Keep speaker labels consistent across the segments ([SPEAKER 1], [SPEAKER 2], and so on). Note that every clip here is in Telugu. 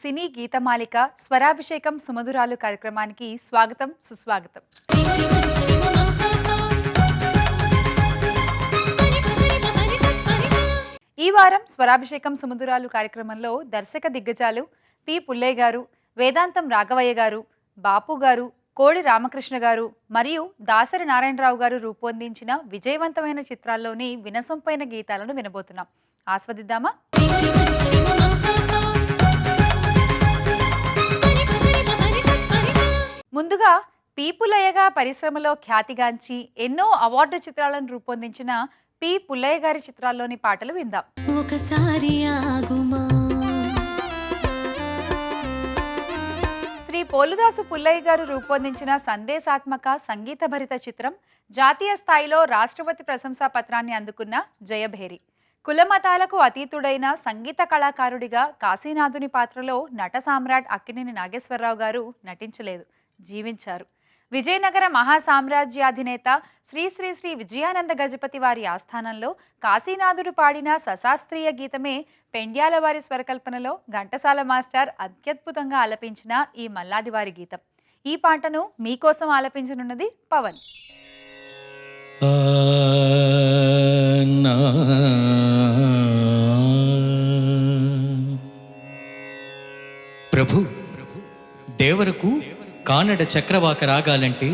[SPEAKER 1] సినీ గీతమాలిక స్వరాభిషేకం సుమధురాలు కార్యక్రమానికి స్వాగతం సుస్వాగతం. ఈ వారం స్వరాభిషేకం సుమధురాలు కార్యక్రమంలో దర్శక దిగ్గజాలు పి పుల్లయ్య గారు, వేదాంతం రాఘవయ్య గారు, బాపు గారు, కోడి రామకృష్ణ గారు మరియు దాసరి నారాయణరావు గారు రూపొందించిన విజయవంతమైన చిత్రాల్లోని వినసొంపైన గీతాలను వినబోతున్నాం. ఆస్వాదిద్దామా? ముందుగా పి పుల్లయ్యగా పరిశ్రమలో ఖ్యాతిగాంచి ఎన్నో అవార్డు చిత్రాలను రూపొందించిన పి పుల్లయ్య గారి చిత్రాల్లోని పాటలు విందాం. ఒకసారి ఆగుమా. శ్రీ పోలుదాసు పుల్లయ్య గారు రూపొందించిన సందేశాత్మక సంగీతభరిత చిత్రం జాతీయ స్థాయిలో రాష్ట్రపతి ప్రశంసా పత్రాన్ని అందుకున్న జయభేరి. కులమతాలకు అతీతుడైన సంగీత కళాకారుడిగా కాశీనాథుని పాత్రలో నట సామ్రాట్ అక్కినేని నాగేశ్వరరావు గారు నటించలేదు, జీవించారు. విజయనగర మహాసామ్రాజ్యాధినేత శ్రీ శ్రీ శ్రీ విజయానంద గజపతి వారి ఆస్థానంలో కాశీనాథుడు పాడిన సశాస్త్రీయ గీతమే పెండ్యాల వారి స్వరకల్పనలో ఘంటసాల మాస్టర్ అత్యద్భుతంగా ఆలపించిన ఈ మల్లాదివారి గీతం. ఈ పాటను మీకోసం ఆలపించనున్నది పవన్.
[SPEAKER 2] ప్రభు దేవరకు కానడ చక్రవాక రాగాలంటే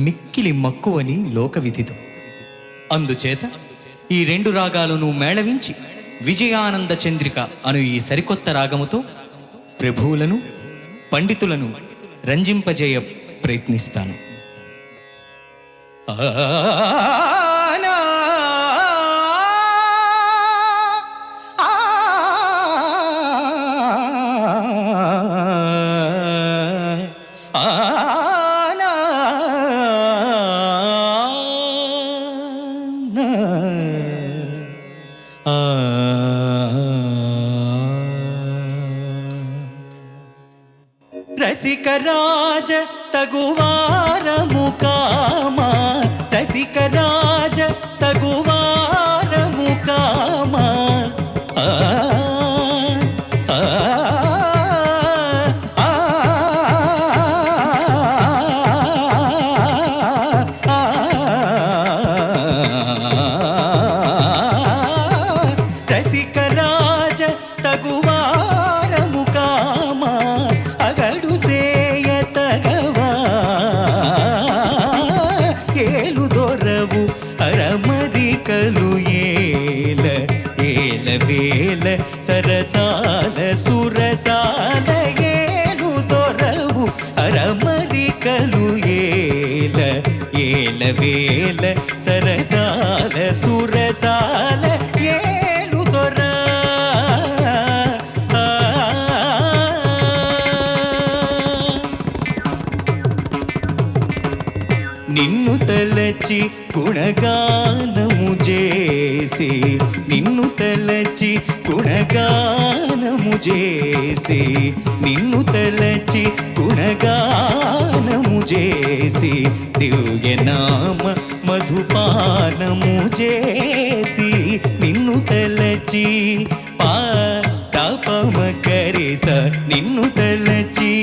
[SPEAKER 2] మిక్కిలి మక్కువని లోక విదితం. అందుచేత ఈ రెండు రాగాలను మేళవించి విజయానంద చంద్రిక అను ఈ సరికొత్త రాగముతో ప్రభువులను పండితులను రంజింపజేయ ప్రయత్నిస్తాను. రసికరాజ తగువారము కామా, రసికరాజ తగువారము కామా. రసికరాజ తగువారము కామా, అగడు చేయ తగవా. ఏలు దొరవు అరమరికలు ఏల ఏల వేల సరసాల సురసాల. ఏలు దొరవు అరమరికలు ఏల ఏల వేల సరసాల సురసాల. ఏలు దొర నిన్ను తలచి గుణగానము చేసి, నిన్ను తలచి గుణగానము చేసి, నిన్ను తలచి గుణగానము చేసి, దివ్యనామ మధుపానము చేసి, నిన్ను తలచి పాపమ కరిస, నిన్ను తలచి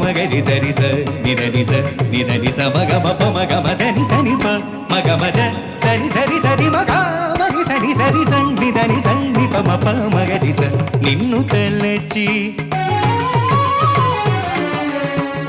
[SPEAKER 2] మగరి సరి స నిదని స నిదని స మగ మప మగ మదని సని ప మగ మద సరి సరి సరి మగ మని సని సరి సంగిదని సంగి ప మప మగరి స. నిన్ను తలచి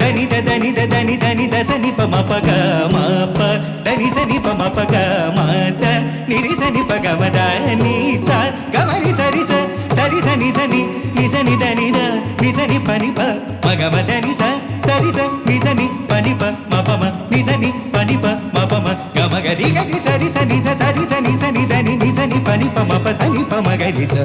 [SPEAKER 2] దని దని దని దని దసని ప మప గ మప దని సని ప మప గ మద నిరి సని ప గ మద ని స గమరి సరి స సరి సని సని నిసని దని ద నిసని పని ప మగ మదని స సరి స నిసని పని ప మపమ నిసని పని ప మపమ గమగరి గది సరి సని స సరి సని సని దని నిసని పని ప మప సని ప మగరి స.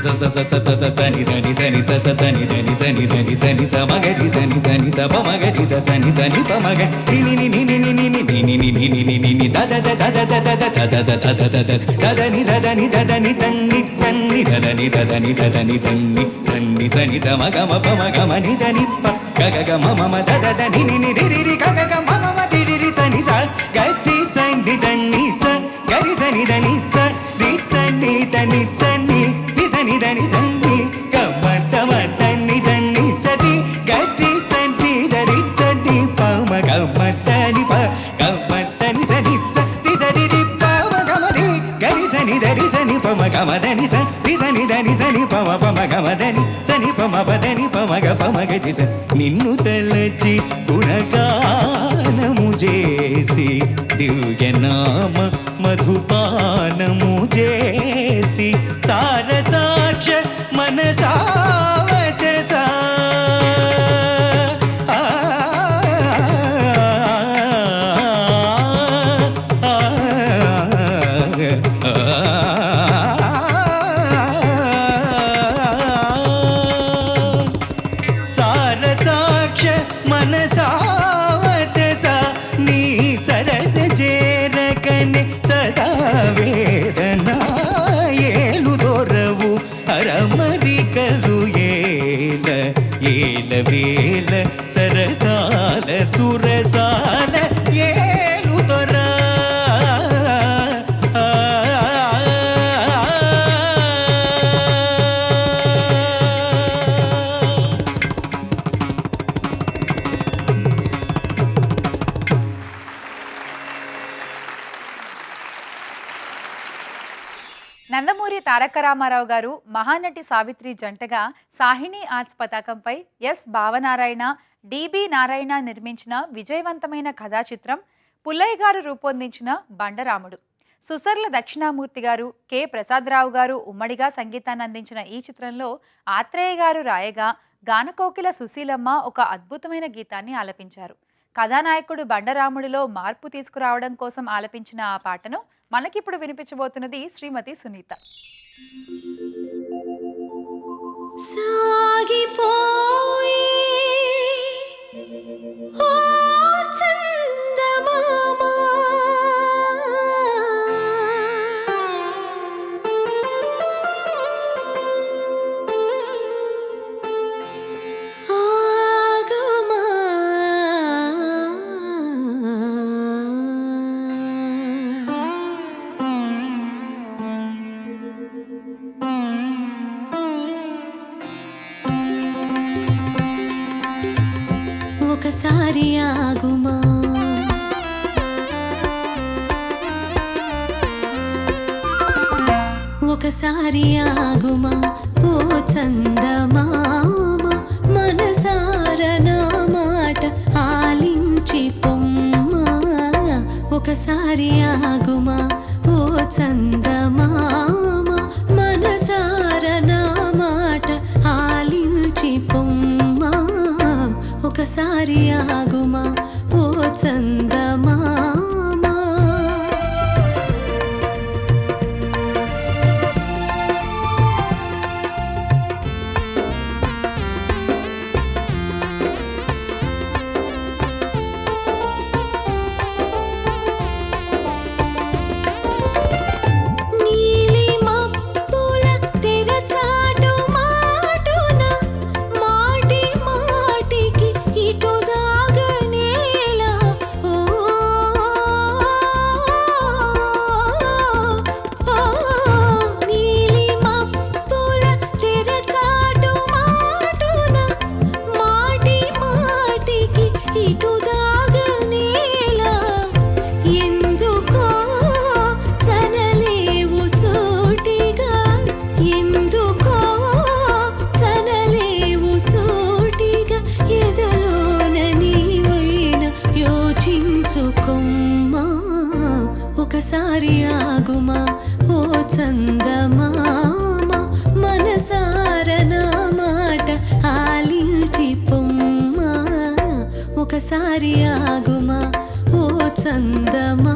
[SPEAKER 2] సని దని సని సని దని సని దని సని స మగరి సని సని స ప మగరి సని సని ప మగ ని ని ని ని ని ని ని ని ని ని ని ని ని ద ద ద ద ద ద ద ద ద ద ద ద దదని దదని దదని తన్ని తన్ని దదని దదని దదని తన్ని తన్ని సని స మగ మ ప మగ మ ని దని ప గగ గ మ మ మ ద ద ద ని ని ని రి రి రి గగ గ మ మ మ రి రి రి సని స గతి సని దని స గరి సని దని స రి సని దని సని రి సని దని సని గ మ ద మ దని దని సని గతి సని దని సని ప మ గ మ దని ప గ మ దని సని స రి సని రి ప మ గ మ రి గరి సని దని సని ప మ గ మ దని స రి సని దని సని ప మ ప మ గ మ దని సని ప మ ప దని ప మ గ ప మ గ ది స నిన్ను తలచి గుణగానము చేసి దివ్యనామ మధుపానము చేసి సారసాక్ష మనసావచసా సారసాక్ష మనసావచస నీ సరస చేరకనే సదా వేదనా ఏలు దొరవు అరమరికలు ఏల ఏల వేల సరసాల సురసాల ఏలు దొరా
[SPEAKER 1] నందమూరి తారక రామారావు గారు మహానటి సావిత్రి జంటగా సాహినీ ఆర్ట్స్ పతాకంపై ఎస్ భావనారాయణ డిబి నారాయణ నిర్మించిన విజయవంతమైన కథా చిత్రం పుల్లయ్య గారు రూపొందించిన బండరాముడు. సుసర్ల దక్షిణామూర్తి గారు, కె ప్రసాదరావు గారు ఉమ్మడిగా సంగీతాన్ని అందించిన ఈ చిత్రంలో ఆత్రేయ గారు రాయగా గానకోకిల సుశీలమ్మ ఒక అద్భుతమైన గీతాన్ని ఆలపించారు. కథానాయకుడు బండరాముడిలో మార్పు తీసుకురావడం కోసం ఆలపించిన ఆ పాటను మనకిప్పుడు వినిపించబోతున్నది శ్రీమతి సునీత.
[SPEAKER 3] సాగిపోయే ఓ చందమామ ఆగుమా ఒకసారి ఆగుమా ఒకసారి ఆగుమా ఓ చందమామ మనసార నా మాట ఆలించి పొమ్మా ఒకసారి ఆగుమా ఓ చందమామ మనసార నా మాట ఆలించి పొమ్మా ఒకసారి ఆగుమా ఓ చందమామ నీలి మబ్బుల తెరచాటు మాటున మాటి మాటికి ఇటు దాగనేలా ఓ నీలి మబ్బుల తెరచాటు మాటున మాటి మాటికి ఇటు దాగనేలా ఎందుకో చనలేవు సూటిగా ఎందుకో చనలేవు సూటిగా ఎదలోన నీవైన యోచించుకొమ్మా ఒకసారి ఆగుమా ఓ చందమామ మనసార నా మాట ఆలించి పొమ్మా ఒకసారి ఆగుమా ఓ చందమామ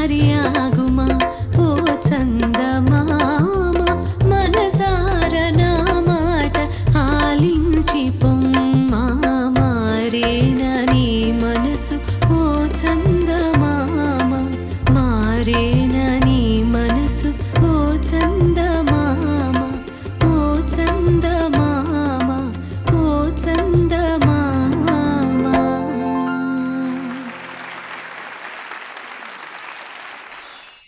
[SPEAKER 3] ఒకసారి ఆగుమా ఓ చందమామ మనసార నా మాట ఆలించి పొమ్మా మారేనా నీ మనసు ఓ చందమామ మారేనా నీ మనసు ఓ చందమామ ఓ చందమామ ఓ చందమామ.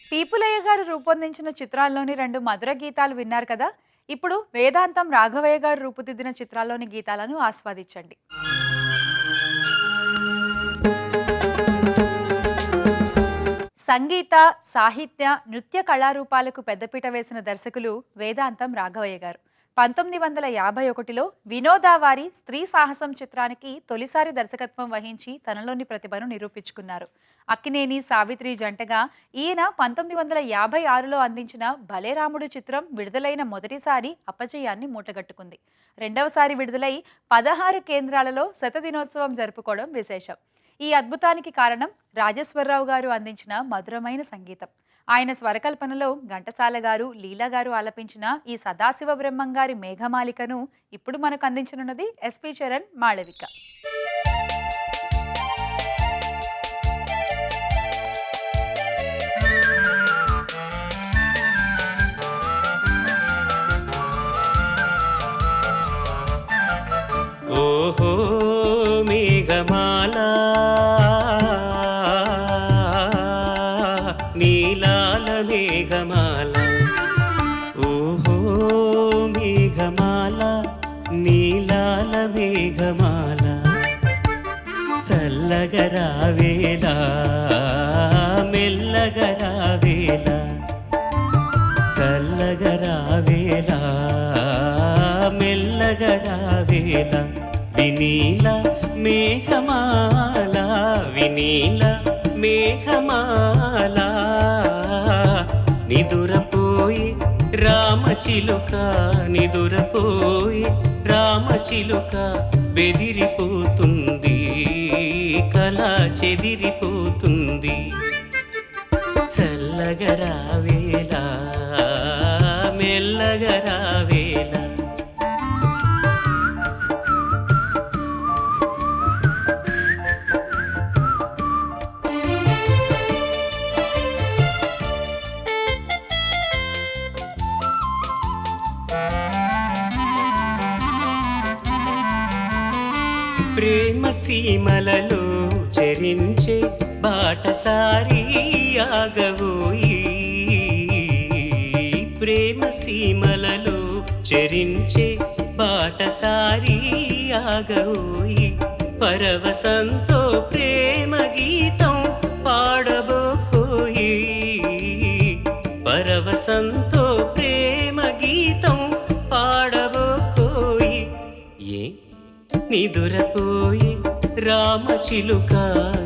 [SPEAKER 1] పీపులయ్య గారు రూపొందించిన చిత్రాల్లోని 2 మధుర గీతాలు విన్నారు కదా. ఇప్పుడు వేదాంతం రాఘవయ్య గారు రూపుదిద్దిన చిత్రాల్లోని గీతాలను ఆస్వాదించండి. సంగీత, సాహిత్య, నృత్య కళారూపాలకు పెద్దపీట వేసిన దర్శకులు వేదాంతం రాఘవయ్య గారు. 1951లో వినోదా వారి స్త్రీ సాహసం చిత్రానికి తొలిసారి దర్శకత్వం వహించి తనలోని ప్రతిభను నిరూపించుకున్నారు. అక్కినేని, సావిత్రి జంటగా ఈయన 1956లో అందించిన భలే రాముడు చిత్రం విడుదలైన మొదటిసారి అపజయాన్ని మూటగట్టుకుంది. రెండవసారి విడుదలై 16 కేంద్రాలలో శతదినోత్సవం జరుపుకోవడం విశేషం. ఈ అద్భుతానికి కారణం రాజేశ్వరరావు గారు అందించిన మధురమైన సంగీతం. ఆయన స్వరకల్పనలో ఘంటసాల గారు, లీలా గారు ఆలపించిన ఈ సదాశివ బ్రహ్మం గారి మేఘమాలికను ఇప్పుడు మనకు అందించనున్నది ఎస్పి చరణ్, మాళవిక.
[SPEAKER 2] ఓహో మేఘమాల నీలాల మేఘమాల, ఓహో మేఘమాల నీలాల మేఘమాల, చల్లగరావేలా మెల్లగరావేలా, చల్లగరావేలా మెల్లగరావేలా, వినీల మేఘమాల వినీల మేఘమాల, నిదురపోయి రామచిలుక నిదురపోయి రామచిలుక, బెదిరిపోతుంది కళ చెదిరిపోతుంది, చల్లగరావేలా మెల్లగరావేలా. ప్రేమ సీమలలో చరించే బాటసారి ఆగవోయి, ప్రేమ సీమలలో చరించే బాటసారి ఆగవోయి, పరవశంతో ప్రేమ గీతం పాడబోకోయి, పరవశంతో ప్రేమ గీతం పాడబోకోయి, ఏ నిదురపోయి రామచిలుక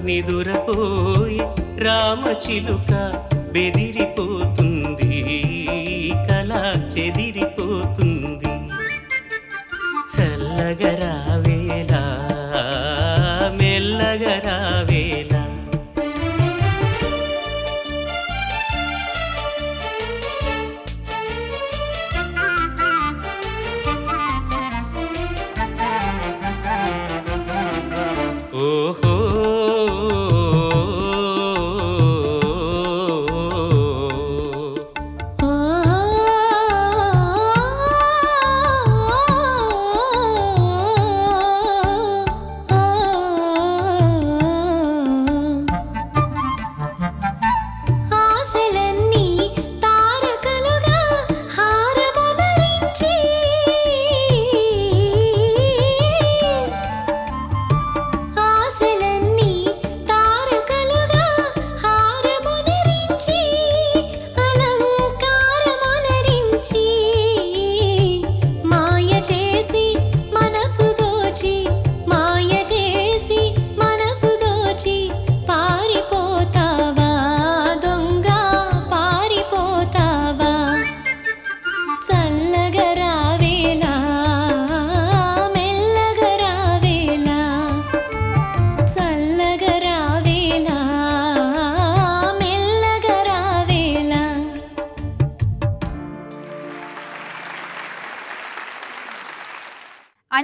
[SPEAKER 2] నిదురపోయి రామచిలుక, బెదిరిపోతుంది కళ చెదిరిపోతుంది, చల్లగరావేలా మెల్లగరావేలా. ఓహో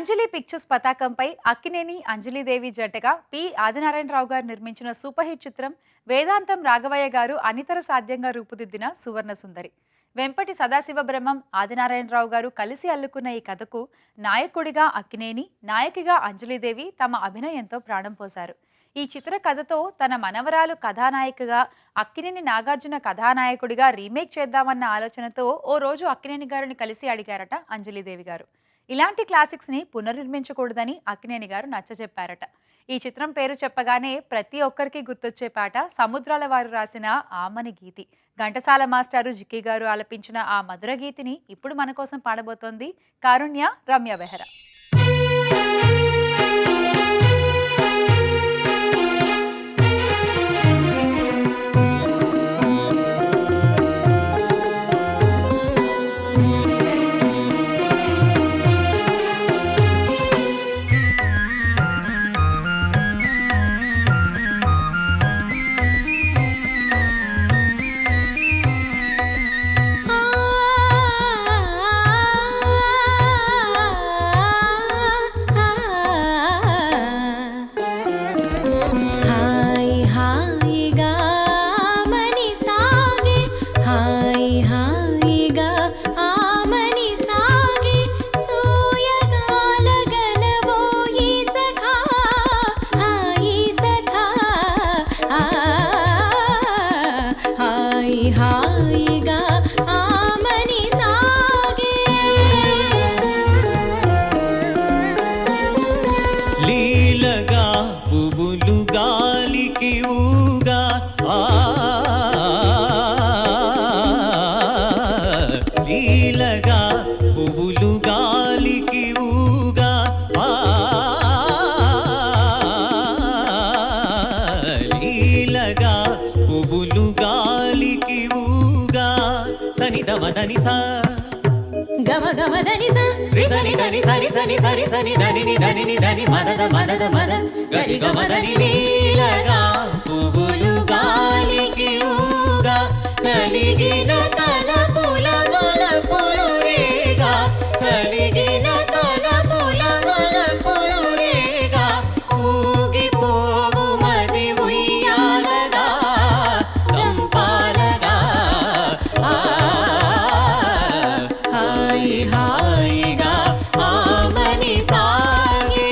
[SPEAKER 1] అంజలి పిక్చర్స్ పతాకంపై అక్కినేని అంజలిదేవి జంటగా పి ఆదినారాయణరావు గారు నిర్మించిన సూపర్ హిట్ చిత్రం వేదాంతం రాఘవయ్య గారు అనితర సాధ్యంగా రూపుదిద్దిన సువర్ణ సుందరి. వెంపటి సదాశివ బ్రహ్మం ఆదినారాయణరావు గారు కలిసి అల్లుకున్న ఈ కథకు నాయకుడిగా అక్కినేని, నాయకిగా అంజలిదేవి తమ అభినయంతో ప్రాణం పోశారు. ఈ చిత్ర కథతో తన మనవరాలు కథానాయికగా, అక్కినేని నాగార్జున కథానాయకుడిగా రీమేక్ చేద్దామన్న ఆలోచనతో ఓ రోజు అక్కినేని గారిని కలిసి అడిగారట అంజలిదేవి గారు. ఇలాంటి క్లాసిక్స్ ని పునర్నిర్మించకూడదని అక్కినేని గారు నచ్చజెప్పారట. ఈ చిత్రం పేరు చెప్పగానే ప్రతి ఒక్కరికి గుర్తొచ్చే పాట సముద్రాల వారు రాసిన ఆమని గీతి. ఘంటసాల మాస్టారు జిక్కి గారు ఆలపించిన ఆ మధుర గీతిని ఇప్పుడు మన కోసం పాడబోతోంది కారుణ్య రమ్య బెహరా.
[SPEAKER 2] లీలగా పువ్వులు గాలికి ఊగా లీలగా పువ్వులు గాలికి ఊగా సనిద మదని సా
[SPEAKER 3] గమ గమ దని సా
[SPEAKER 2] రిసని దని సరి సని సరి సని దని దని మదద మదద మద గరి గమ దని లీలగా పువ్వులు గాలికి ఊగా కలిగిన తలపుల వలపులు రేగా కలిగిన తలపుల వలపులు రేగా ఊగిపోవు మది ఉయ్యాలగా సంపాలగా హాయి హాయిగా ఆమని సాగే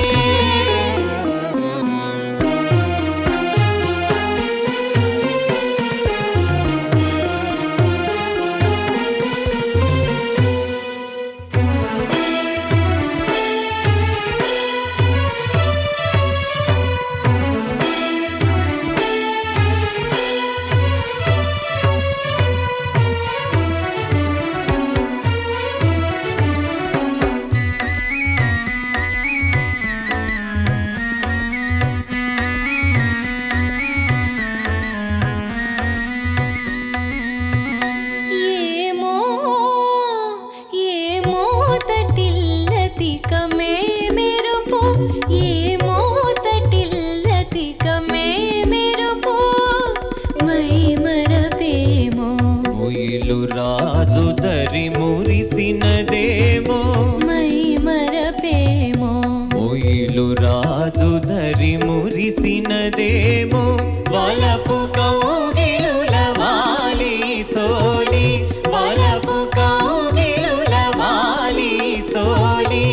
[SPEAKER 2] రాజు దరి మురిసినదేమో
[SPEAKER 3] మై మరపేమో
[SPEAKER 2] ఒయిలు రాజు దరి మురిసినదేమో వలపు కౌగిలుల వాలి సోలి వలపు కౌగిలుల వాలి సోలి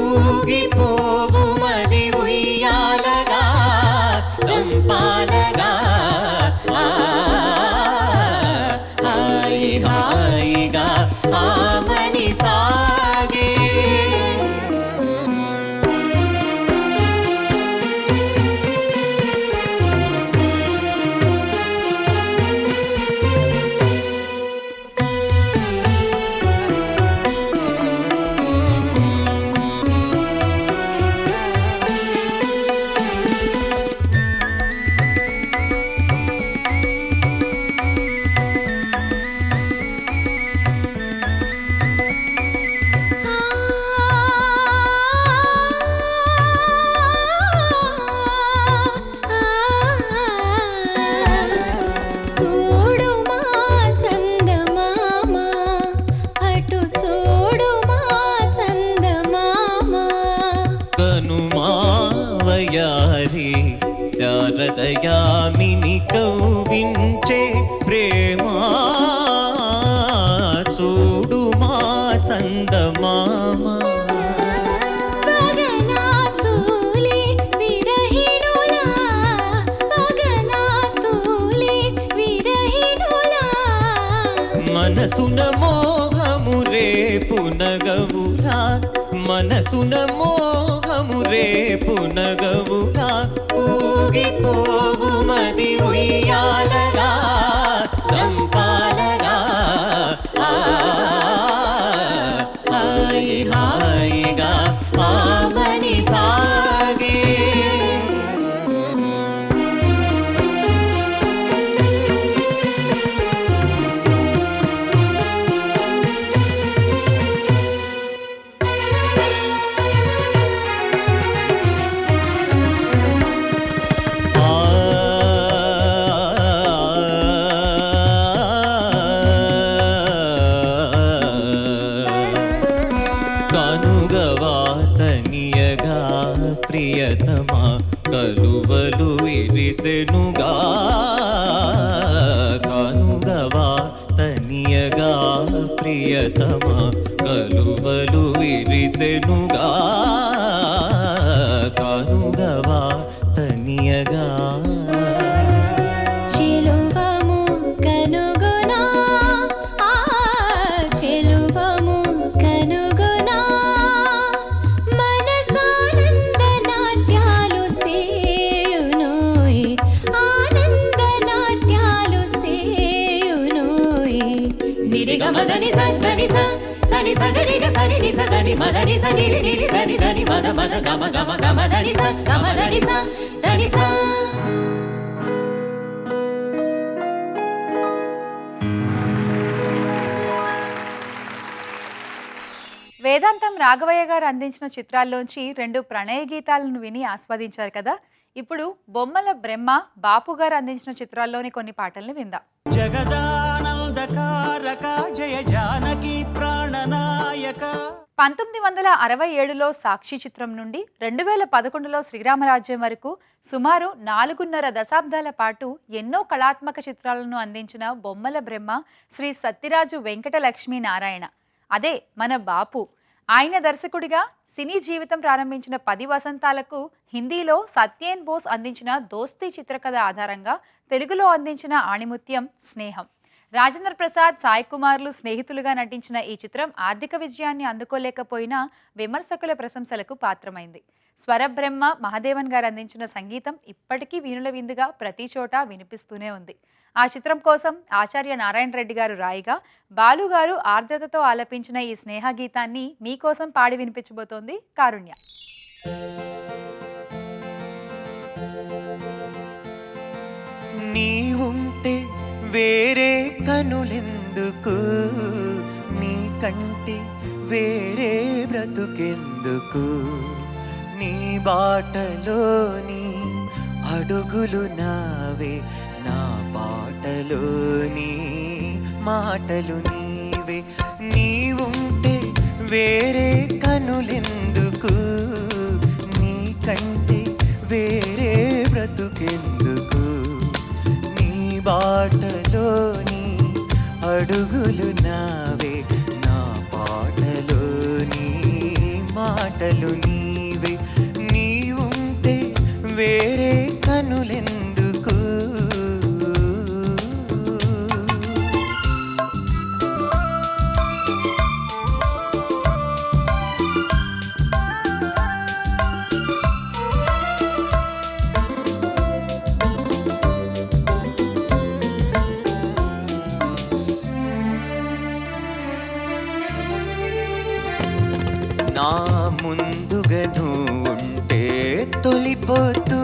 [SPEAKER 2] ఊగిపోవు మది ఉయ్యాలగా సంపాలగా హాయిగా ఆమని సాగే యామిని కౌవించే ప్రేమ చూడు మా చందమామ
[SPEAKER 3] పగలాతూలి విరహిణులా పగలాతూలి విరహిణులా
[SPEAKER 2] మనసున మోహము రేపు నగవులా మనసున మోహము రేపు నగవులా ఊగిపోవు మది ఉయ్యాలగా దంపాలగా హాయి హాయిగా ఆమని సాగే కనుగవాతనియగా ప్రియతమా కలువలు విరిసెనుగా కనుగవాతనియగా ప్రియతమా కలువలు విరిసెనుగా కనుగవాతనియగా
[SPEAKER 3] చెలువము కనుగొనా ఆ చెలువము కనుగొనా మనసానంద నాట్యాలు సేయునోయ్ ఆనంద నాట్యాలు సేయునోయ్ నిరిగమదని సందని సని సగరిగ సని ని సదని మదని సని ని దని దని మద మద గమ గమ గమ దని స గమ దని స దని స
[SPEAKER 1] వేదాంతం రాఘవయ్య గారు అందించిన చిత్రాల్లోంచి 2 ప్రణయ గీతాలను విని ఆస్వాదించారు కదా. ఇప్పుడు బొమ్మల బ్రహ్మ బాపు గారు అందించిన చిత్రాల్లోని కొన్ని పాటల్ని విందాం.
[SPEAKER 2] జగదానందకారక జయ జానకి ప్రాణనాయక
[SPEAKER 1] 1967లో సాక్షి చిత్రం నుండి 2011లో శ్రీరామరాజ్యం వరకు సుమారు 4.5 దశాబ్దాల పాటు ఎన్నో కళాత్మక చిత్రాలను అందించిన బొమ్మల బ్రహ్మ శ్రీ సత్యరాజు వెంకటలక్ష్మీ నారాయణ. అదే మన బాపు. ఆయన దర్శకుడిగా సినీ జీవితం ప్రారంభించిన 10 వసంతాలకు హిందీలో సత్యేన్ బోస్ అందించిన దోస్తీ చిత్రకథ ఆధారంగా తెలుగులో అందించిన ఆణిముత్యం స్నేహం. రాజేంద్ర ప్రసాద్, సాయి కుమార్లు స్నేహితులుగా నటించిన ఈ చిత్రం ఆర్థిక విజయాన్ని అందుకోలేకపోయినా విమర్శకుల ప్రశంసలకు పాత్రమైంది. స్వరబ్రహ్మ మహాదేవన్ గారు అందించిన సంగీతం ఇప్పటికీ వీణుల విందుగా ప్రతి చోట వినిపిస్తూనే ఉంది. ఆ చిత్రం కోసం ఆచార్య నారాయణ రెడ్డి గారు రాయిగా బాలు గారు ఆర్ద్రతతో ఆలపించిన ఈ స్నేహ గీతాన్ని మీకోసం పాడి వినిపించబోతోంది కారుణ్య.
[SPEAKER 2] నీవుంటే వేరే కనులెందుకు నీ కంటి వేరే బ్రతుకెందుకు నీ బాటలోని అడుగులు నావే నా పాటలోని మాటలు నీవే నీవుంటే వేరే కనులెందుకు నీ కంటి వేరే బ్రతుకెందుకు నీ బాటలోని అడుగులు నావే నా పాటలోని మాటలు నీవే నీవుంటే వేరే కనులెందుకు నా ముందుగా నువ్వుంటే తొలిపోతూ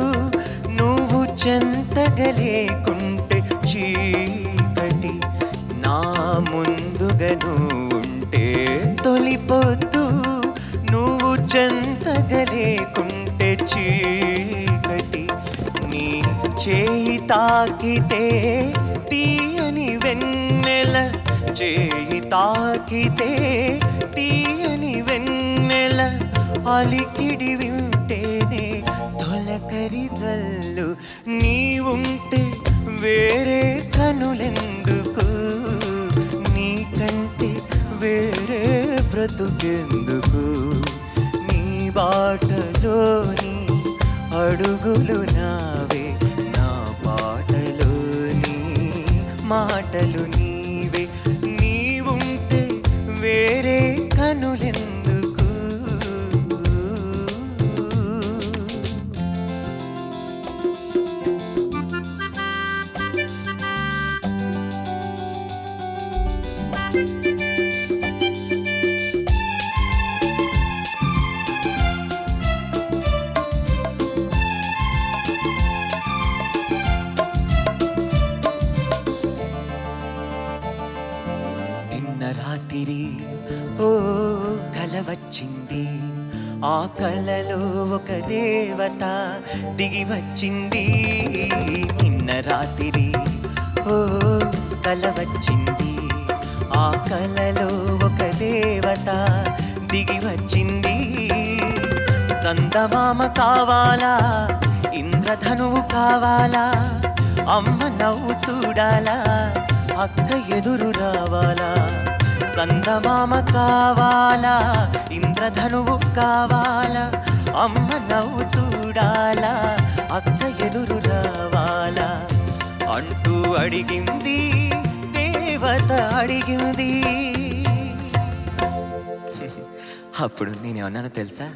[SPEAKER 2] నువ్వు చెంతగా లేకుంటే చీకటి నా ముందుగా నువ్వుంటే తొలిపోతూ నువ్వు చెంతగా లేకుంటే చీకటి నీ చేయి తాకితే తీయని వెన్నెల చేయి తాకితే తీయని వెన్నెల అలికిడి వింటేనే తొల తొలకరి జల్లు నీవుంటే వేరే కనులెందుకు, నీకంటే వేరే బ్రతుకెందుకు, నీ బాటలోని అడుగులు నావే, నా పాటలోని మాటలు నీవే, నీవుంటే వేరే కనులెందుకు. నిన్న రాత్రి ఓ కల వచ్చింది, ఆ కలలో ఒక దేవత దిగి వచ్చింది. నిన్న రాత్రి ఓ కల వచ్చింది, ఆ కలలో ఒక దేవత దిగి వచ్చింది. చందమామ కావాలా, ఇంద్రధనువు కావాలా, అమ్మ నవ్వు చూడాలా, అక్క ఎదురు రావాలా. చందమామ కావాలా, ఇంద్రధనువు కావాలా, అమ్మ నవ్వు చూడాలా, అక్క ఎదురు రావాలా అంటూ అడిగింది దేవత అడిగింది. అప్పుడు నేనేమన్నానో తెలుసా?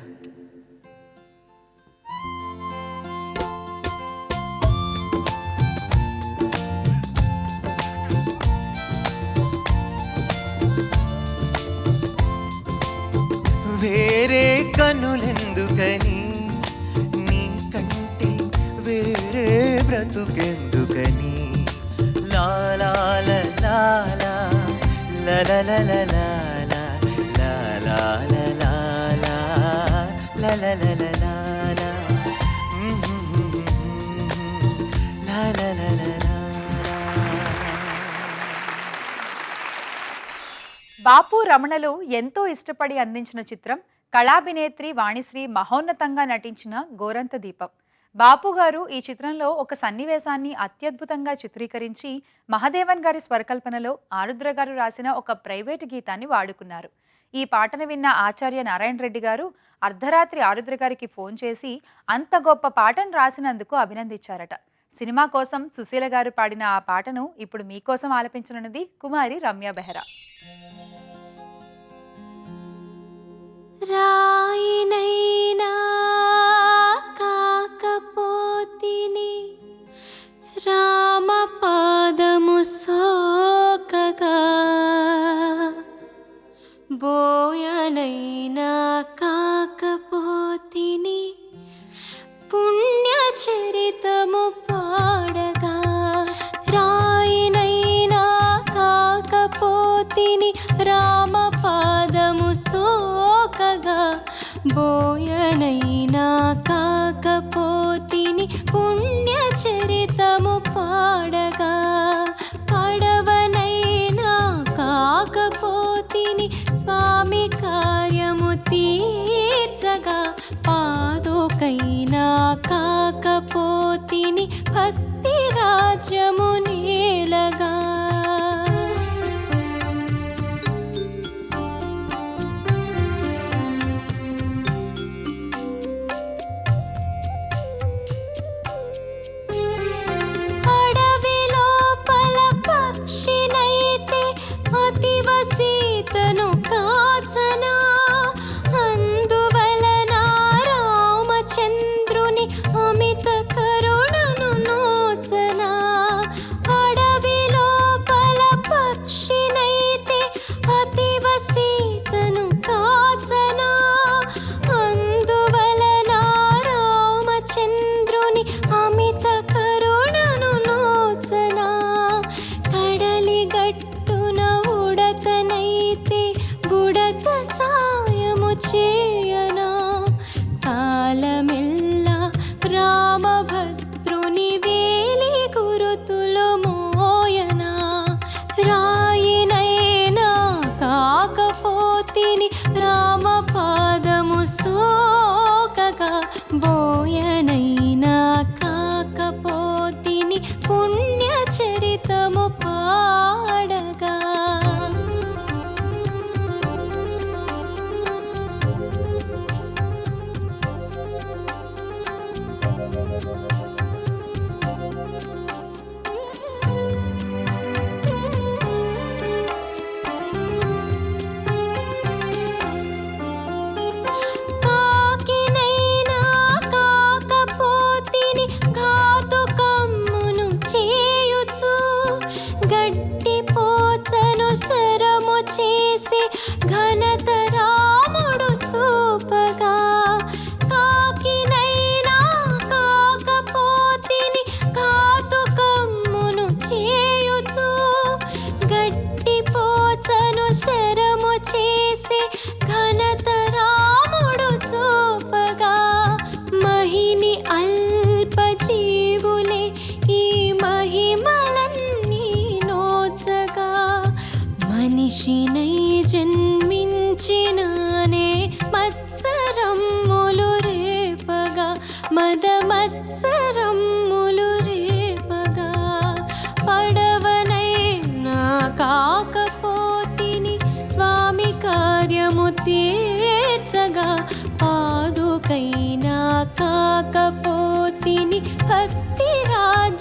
[SPEAKER 2] వేరే కనులెందుకని, నీకంటే వేరే బ్రతుకెందుకని. లాలా లాలా లాలా లాలా లాలా లాలా లాలా.
[SPEAKER 1] బాపు రమణలు ఎంతో ఇష్టపడి అందించిన చిత్రం కళాభినేత్రి వాణిశ్రీ మహోన్నతంగా నటించిన గోరంత దీపం. బాపు గారు ఈ చిత్రంలో ఒక సన్నివేశాన్ని అత్యద్భుతంగా చిత్రీకరించి మహదేవన్ గారి స్వరకల్పనలో ఆరుద్ర గారు రాసిన ఒక ప్రైవేటు గీతాన్ని వాడుకున్నారు. ఈ పాటను విన్న ఆచార్య నారాయణ రెడ్డి గారు అర్ధరాత్రి ఆరుద్ర గారికి ఫోన్ చేసి అంత గొప్ప పాటను రాసినందుకు అభినందించారట. సినిమా కోసం సుశీల గారు పాడిన ఆ పాటను ఇప్పుడు మీకోసం ఆలపించనున్నది కుమారి రమ్య బెహ్రా.
[SPEAKER 3] రాయినైనా కాకపోతిని రామ పాదము సోకగా, బోయనైనా కాకపోతిని పుణ్యచరితము పాడగా. రాయినైనా కాకపోతిని రామ పాదము సోకగా, బోయనైనా కాకపోతిని పుణ్యచరితము పాడగా. పడవనైనా కాకపోతిని స్వామి కార్యము తీర్చగా, పాదుకైనా కాకపోతిని భక్తి రాజ్యము నేలగా. సీతను కాసనా, అందువలన రామచంద్రుని అమిత కరుణను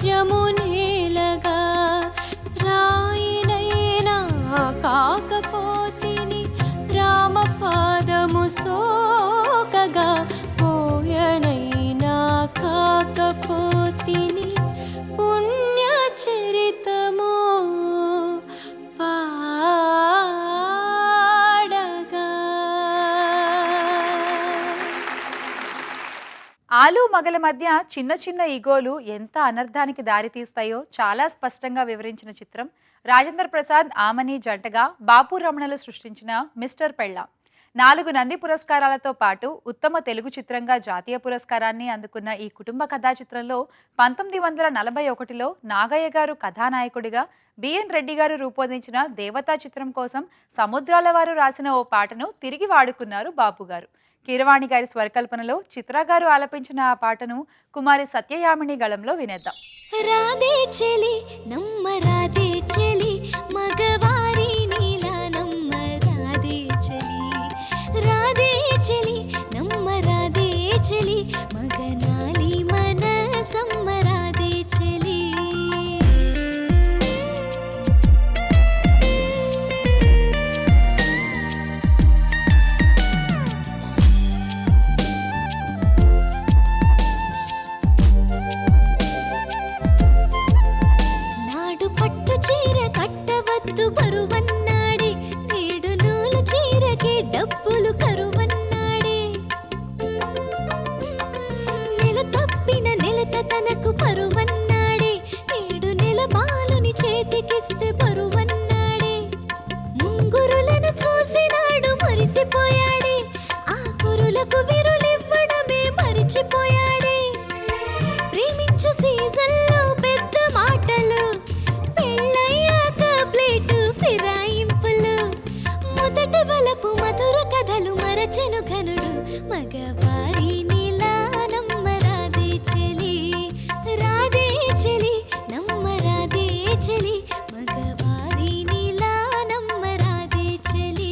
[SPEAKER 3] రాజ్యము నేలగా రాయినైనా కాకపోతిని రామపాదము సోకగా పోయనైనా కాకపోతిని పుణ్య చరితము పాడగా.
[SPEAKER 1] ఆలు మగల మధ్య చిన్న చిన్న ఈగోలు ఎంత అనర్థానికి దారితీస్తాయో చాలా స్పష్టంగా వివరించిన చిత్రం రాజేంద్ర ప్రసాద్ ఆమని జంటగా బాపు రమణలు సృష్టించిన మిస్టర్ పెళ్ళాం. 4 నంది పురస్కారాలతో పాటు ఉత్తమ తెలుగు చిత్రంగా జాతీయ పురస్కారాన్ని అందుకున్న ఈ కుటుంబ కథా చిత్రంలో 1941లో నాగయ్య గారు కథానాయకుడిగా, బిఎన్ రెడ్డి గారు రూపొందించిన దేవతా చిత్రం కోసం సముద్రాల వారు రాసిన ఓ పాటను తిరిగి వాడుకున్నారు బాపు గారు. కీరవాణి గారి స్వరకల్పనలో చిత్ర గారు ఆలపించిన ఆ పాటను కుమారి సత్యయామిని గళంలో వినేద్దాం.
[SPEAKER 3] రాధే చెలి నమ్మ రాధే చెలి మగవారి నీలా నమ్మ రాధే చెలి రాధే చెలి నమ్మ రాధే చెలి మగనాలి మనసమ్మ రాధే చెలి. నాడు పట్టు చీర కట్టవద్దు బరువన్నాడే నేడు నూలు చీరకే డబ్బులు కరువన్నాడే నెల తప్పిన నెలత తనకు పరువన్నాడే నేడు నెల బాలుని చేతికిస్తే బరువన్నాడే ముంగురులను చూసినాడు మరిసిపోయాడే ఆ కురులకు విరులివ్వడమే మరిచిపోయాడే ప్రేమించు సీజన్లో పెద్ద మాటలు పెళ్ళయ్యాక ప్లేటు ఫిరాయింపులు మొదటి వలపు మధుర కథలు మరచెను ఘనుడు మగవారి నీలా నమ్మ రాధే చెలి రాధే చెలి నమ్మ రాధే చెలి మగవారి నీలా నమ్మ రాధే చెలి.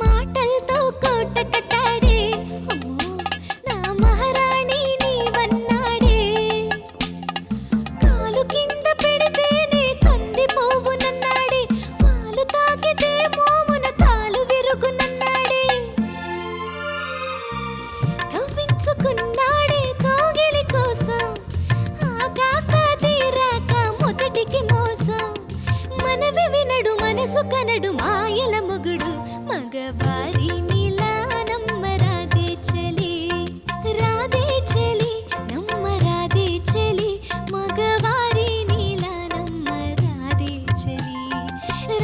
[SPEAKER 3] మాటలతో కోట కట్టాడే అమ్మో నా మహారాణి నీవన్నాడే కాలు కింద పెడితేనే కందిపోవునన్నాడే పాలు తాగితే మోమున కాలు విరుగునన్నాడే కవ్వించుకున్నాడే కోగిలి కోసం ఆకాశ తీరాక మొదటికి మోసం మనవి వినడు మనసు కనడు మాయల మొగుడు మగవారి నీలా నమ్మ రాధే చెలి రాధే చెలి నమ్మ రాధే చెలి మగవారి నీలా నమ్మ రాధే చెలి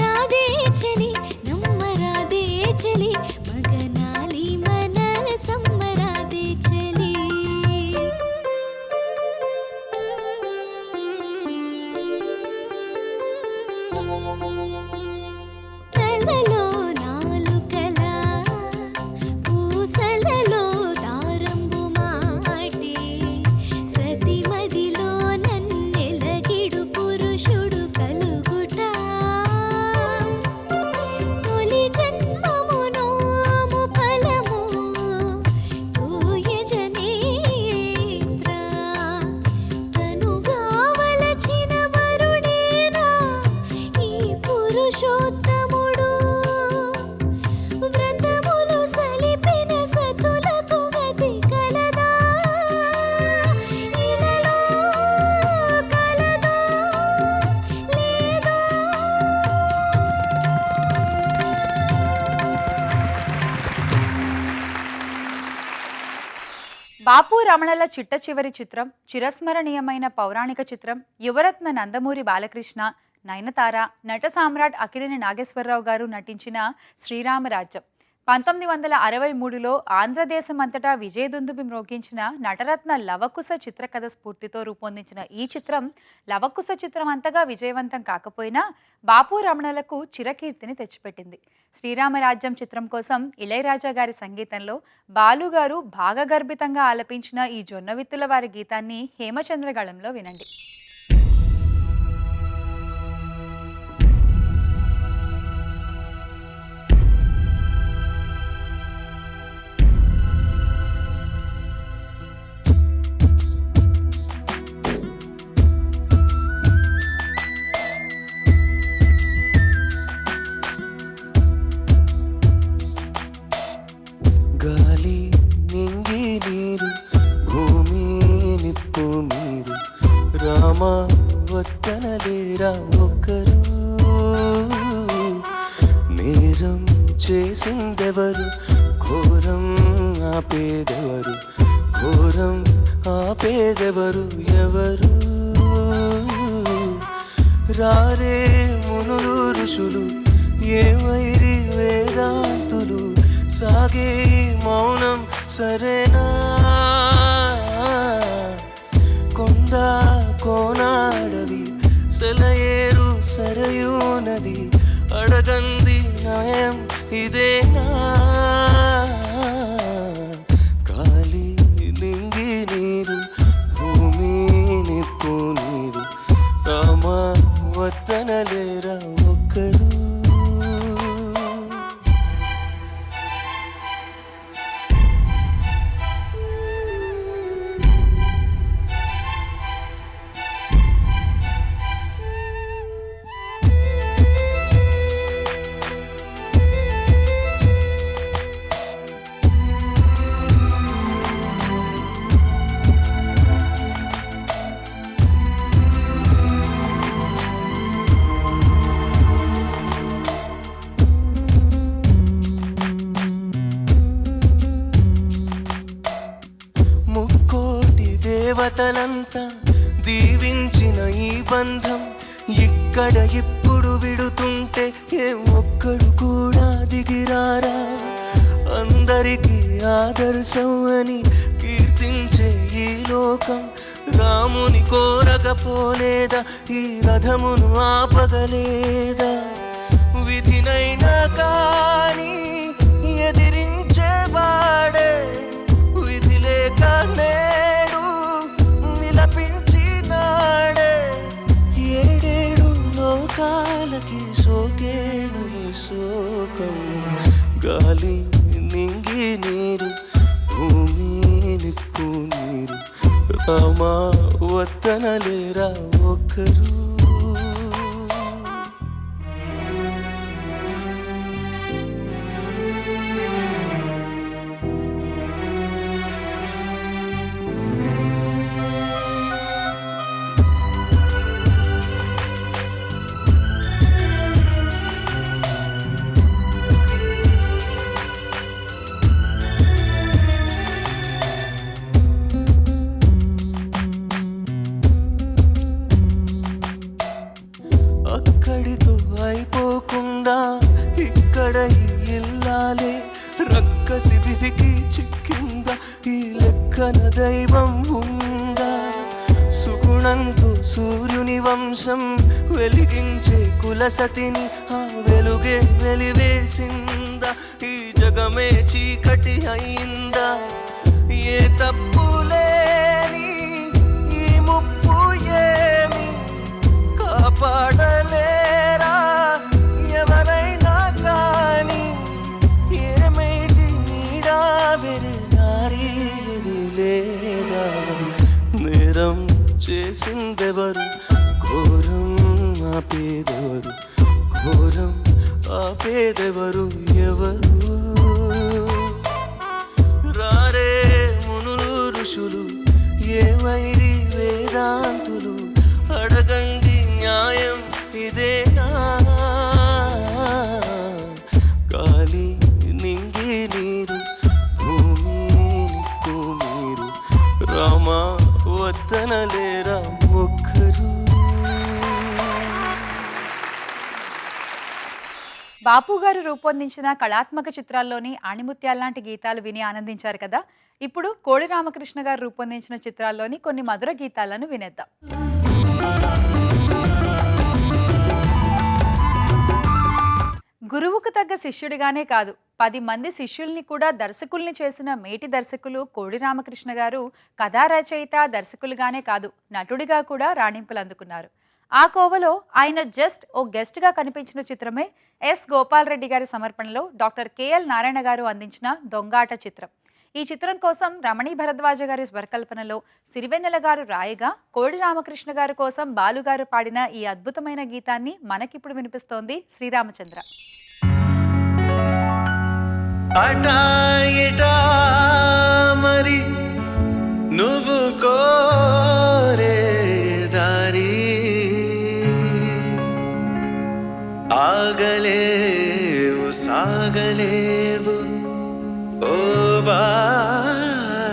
[SPEAKER 3] రాధే చెలి నమ్మ రాధే చెలి మగనాలి మనసమ్మ రాధే చెలి. కలలో నాలుకల పూసలలో దారంబు మాటే సతిమదిలో నన్నెలగిడు పురుషుడు కలుగుట తొలి జన్మము నోము ఫలము తోయజనేత్ర తనుగావలచిన వరుడేనా ఈ పురుషోత్తముడు వ్రతములు సలిపిన సతులకు గతి కలదా ఇలలో కలదా లేదో.
[SPEAKER 1] బాపు రమణల చిట్ట చివరి చిత్రం చిరస్మరణీయమైన పౌరాణిక చిత్రం యువరత్న నందమూరి బాలకృష్ణ, నయనతార, నట సామ్రాట్ అక్కినేని నాగేశ్వరరావు గారు నటించిన శ్రీరామరాజ్యం. 1963లో ఆంధ్రదేశం అంతటా విజయదుందుబి మ్రోగించిన నటరత్న లవకుశ చిత్రకథ స్ఫూర్తితో రూపొందించిన ఈ చిత్రం లవకుశ చిత్రం అంతగా విజయవంతం కాకపోయినా బాపు రమణలకు చిరకీర్తిని తెచ్చిపెట్టింది. శ్రీరామరాజ్యం చిత్రం కోసం ఇళయరాజా గారి సంగీతంలో బాలుగారు భాగగర్భితంగా ఆలపించిన ఈ జొన్నవిత్తుల వారి గీతాన్ని హేమచంద్రగళంలో వినండి.
[SPEAKER 4] గాలి నింగి నీరు భూమి నిప్పు నీరు రామ వద్దనలేరా ఒక్కరు నేరం చేసిందెవరు ఘోరం ఆపేదెవరు ఘోరం ఆపేదెవరు ఎవరు రారే మునులు ఋషులు ఏమైరి వేదాంతులు సాగే మౌనం సరేనా కొండ కోనాడవి సెలయేరు సరయూ నది అడగంది న్యాయం ఇదేనా గాలి నింగి నీరు భూమి నిప్పు నీరు రామ వద్దనలేరా ఒక్కరు దేవతలంతా దీవించిన ఈ బంధం ఇక్కడ ఇప్పుడు విడుతుంటే ఏ ఒక్కడు కూడా దిగిరారా అందరికీ ఆదర్శం అని కీర్తించే ఈ లోకం రాముని కోరకపోలేదా ఈ రథమును ఆపగలేదా విధినైనా కానీ ఎదిరించే వాడే విధి లేక నేడు విలపించినాడే ఏడేడు లోకాలకి సోకేను ఈ శోకం గాలి నింగి నీరు భూమి నిప్పు నీరు రామా వద్దనలేరా ఒక్కరు అక్కడితో అయిపోకుండా ఇక్కడ ఇల్లాలే రక్కసి విధికి చిక్కిందా ఈ లెక్కన దైవం ఉందా సుగుణంతో సూర్యుని వంశం వెలిగించే కులసతిని ఆ వెలుగే వెలివేసిందా ఈ జగమే చీకటి అయిందా ఏ తప్పులేని ఈ ముప్పు ఏమి కాపాడలేరా ఎవరైనా కానీ ఏమైటి నీడా వెరనారి ఇది లేదా నేరం చేసిందెవరు ఘోరం ఆపేదెవరు ఘోరం ఆపేదెవరు ఎవరు రారే మునులు ఋషులు ఏమైరి వేదాంతులు అడగండి న్యాయం ఇదేనా గాలి నింగి నీరు భూమి నిప్పు నీరు రామా వద్దనలేరా ఒక్కరు
[SPEAKER 1] బాపు గారు రూపొందించిన కళాత్మక చిత్రాల్లోని ఆణిముత్యాల్లాంటి గీతాలు విని ఆనందించారు కదా. ఇప్పుడు కోడి రామకృష్ణ గారు రూపొందించిన చిత్రాల్లోని కొన్ని మధుర గీతాలను వినేద్దాం. గురువుకు తగ్గ శిష్యుడిగానే కాదు 10 మంది శిష్యుల్ని కూడా దర్శకుల్ని చేసిన మేటి దర్శకులు కోడి రామకృష్ణ గారు కథా రచయిత దర్శకులుగానే కాదు నటుడిగా కూడా రాణింపులు అందుకున్నారు. ఆ కోవలో ఆయన జస్ట్ ఓ గెస్ట్గా కనిపించిన చిత్రమే ఎస్ గోపాల్ రెడ్డి గారి సమర్పణలో డాక్టర్ కేఎల్ నారాయణ గారు అందించిన దొంగాట చిత్రం. ఈ చిత్రం కోసం రమణి భరద్వాజ గారి స్వరకల్పనలో సిరివెన్నెల గారు రాయగా కోడి రామకృష్ణ గారి కోసం బాలుగారు పాడిన ఈ అద్భుతమైన గీతాన్ని మనకిప్పుడు వినిపిస్తోంది శ్రీరామచంద్ర.
[SPEAKER 4] అటా ఎటా మరి నువ్వు కోరే దారి ఆగలేవు సాగలేవు ఓ బాటసారి.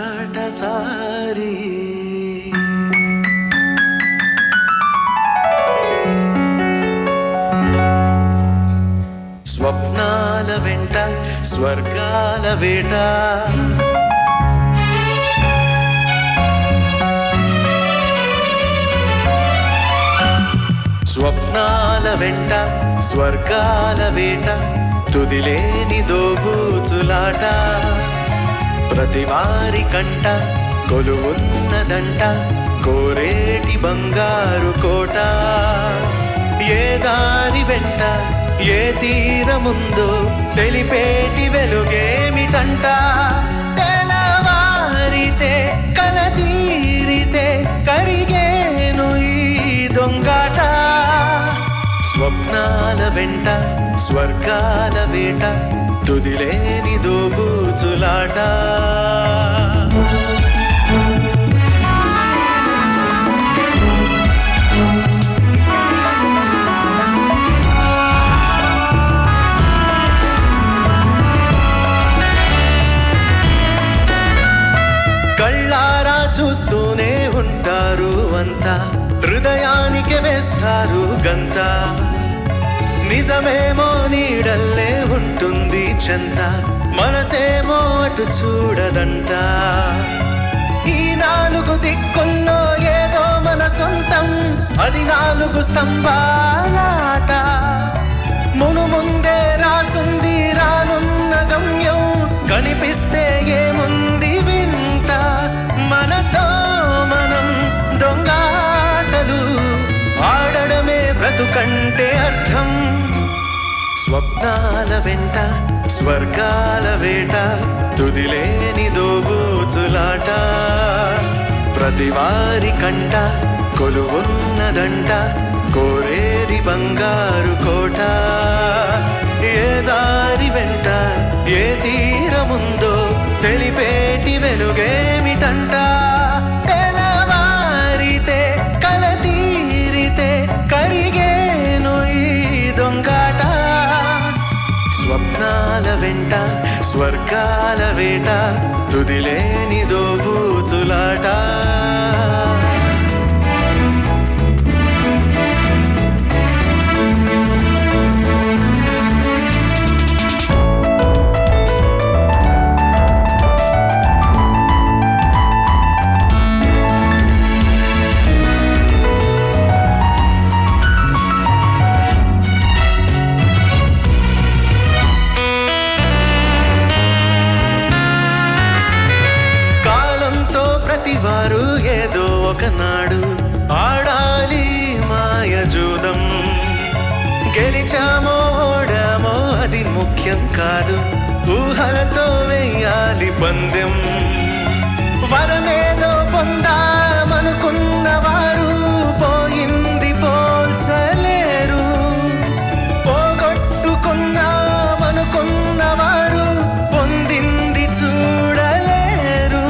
[SPEAKER 4] స్వప్నాల వెంట స్వర్గాల వేట స్వప్నాల వెంట స్వర్గాల వేట తుదిలేని దోబూచులాట ప్రతివారి కంట కొలువున్నదంట కోరేటి బంగారు కోట. ఏ దారి వెంట ఏ తీరముందో తెలిపేటి వెలుగేమిటంట తెలవారితే కలతీరితే కరిగేను ఈ దొంగాట. స్వప్నాల వెంట స్వర్గాల వేట తుదిలేని దోబూచులాట. కళ్ళారా చూస్తూనే ఉంటారు అంతా హృదయానికి వేస్తారు గంత నిజమేమో నీడల్లే ఉంటుంది చెంత మనసేమో అటు చూడదంట. ఈ 4 దిక్కుల్లో ఏదో మన సొంతం అది 4 స్తంభాలాట. ముందే రాసుంది రానున్న గమ్యం కనిపిస్తే ఏముంది వింత మనతో మనం దొంగాటలు ఆడడమే బ్రతుకంటే అర్థం. స్వప్నాల వెంట స్వర్గాల వేట తుదిలేని దోబూచులాట ప్రతివారి కంట కొలువున్నదంట కోరేది బంగారు కోట. ఏ దారి వెంట ఏ తీరముందో తెలిపేటి వెలుగేమిటంట తెలవారితే కలతీరితే కరిగేను ఈ దొంగాట. స్వప్నాల వెంట స్వర్గాల వేట తుదిలేని దోబూచులాట. ప్రతివారు ఏదో ఒకనాడు ఆడాలి మాయజూదం. గెలిచామో ఓడామో అది ముఖ్యం కాదు ఊహలతో వెయ్యాలి పందెం. వరమేదో పొందామనుకున్నవారు పోయింది పోల్చలేరు. పోగొట్టుకున్నామనుకున్నవారు పొందింది చూడలేరు.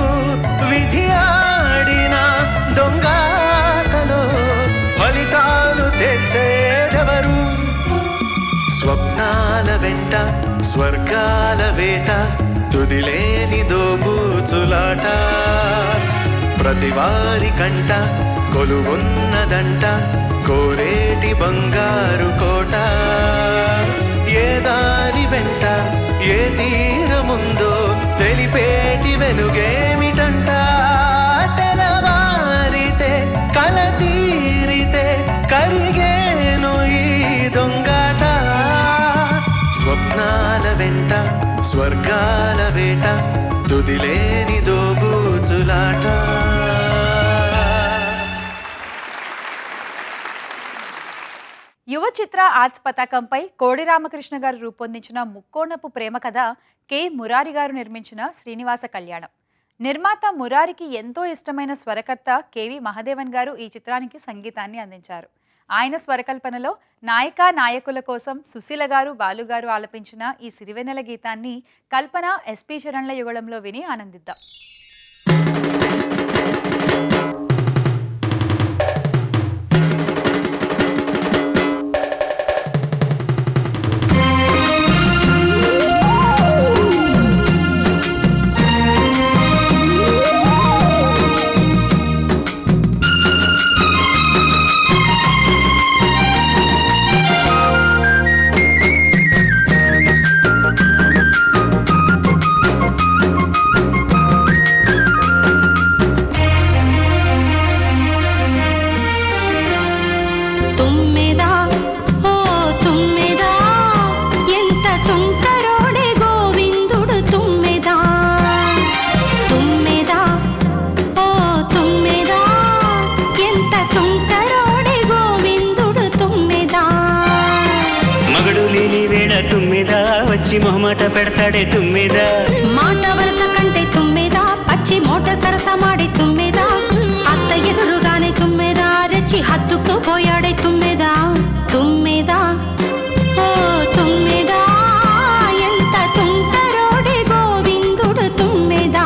[SPEAKER 4] విధి ఆడిన దొంగాటలో ఫలితాలు తెచ్చేదెవరు. స్వప్నాల వెంట స్వర్గాల వేట తుదిలేని దోబూచులాట ప్రతివారి కంట కొలువున్నదంట కోరేటి బంగారు కోట. ఏ దారి వెంట ఏ తీరముందో తెలిపేటి వెలుగేమిటంట తెలవారితే కల తీరితే కరిగేను ఈ దొంగాట స్వప్నాల వెంట స్వర్గాల వేట తుదిలేని దోబూచులాట
[SPEAKER 1] యువ చిత్ర ఆర్ట్స్ పతాకంపై కోడి రామకృష్ణ గారు రూపొందించిన ముక్కోణపు ప్రేమ కథ కె మురారి గారు నిర్మించిన శ్రీనివాస కళ్యాణం. నిర్మాత మురారికి ఎంతో ఇష్టమైన స్వరకర్త కెవి మహదేవన్ గారు ఈ చిత్రానికి సంగీతాన్ని అందించారు. ఆయన స్వరకల్పనలో నాయకా నాయకుల కోసం సుశీల గారు బాలుగారు ఆలపించిన ఈ సిరివెన్నెల గీతాన్ని కల్పన ఎస్పి చరణ్ల యుగళంలో విని ఆనందిద్దాం.
[SPEAKER 5] మొహమాట పెడతాడే తుమ్మిదా
[SPEAKER 3] మాట వరస కంటే తుమ్మిదా పచ్చి మోట సరసమాడే తుమ్మిదా అత్త ఎదురుగానే తుమ్మిదా రెచ్చి హత్తుకు పోయాడే తుమ్మిదా తుమ్మిదా ఓ తుమ్మిదా ఎంత తుంటరోడే గోవిందుడు తుమ్మిదా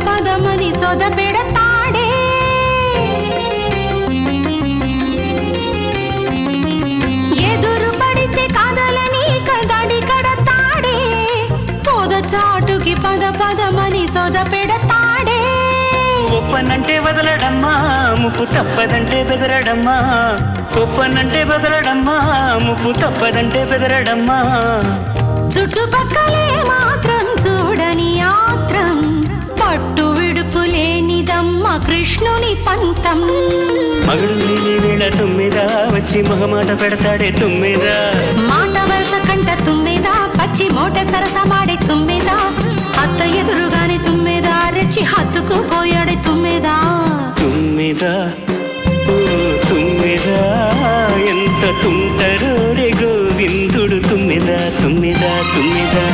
[SPEAKER 3] పదమని సొద పెడతాడే ఎదురు పడితే కాదలని కదడి కడతాడే పొద చాటుకి పదమని సొద పెడతాడే
[SPEAKER 5] ఒప్పనంటే వదలడమ్మా ముప్పు తప్పదంటే బెదరడమ్మా ఒప్పనంటే వదలడమ్మా ముప్పు తప్పదంటే బెదరడమ్మా
[SPEAKER 3] చుట్టుపక్కలే మాత్రం చూడని ఆత్రం పట్టు విడుపు లేనిదమ్మ కృష్ణుని పంతం
[SPEAKER 5] మగడు లేని వేళ తుమ్మిదా వచ్చి మొహమాట పెడతాడే తుమ్మిదా
[SPEAKER 3] మాట వరస కంట తుమ్మిదా పచ్చి మోట సరసమాడే తుమ్మిదా అత్త ఎదురుగానే తుమ్మిదా రెచ్చి హత్తుకు పోయాడే తుమ్మిదా
[SPEAKER 5] తుమ్మిదా ఓ తుమ్మిదా ఎంత తుంటరోడే గోవిందుడు తుమ్మిదా తుమ్మిదా తుమ్మిదా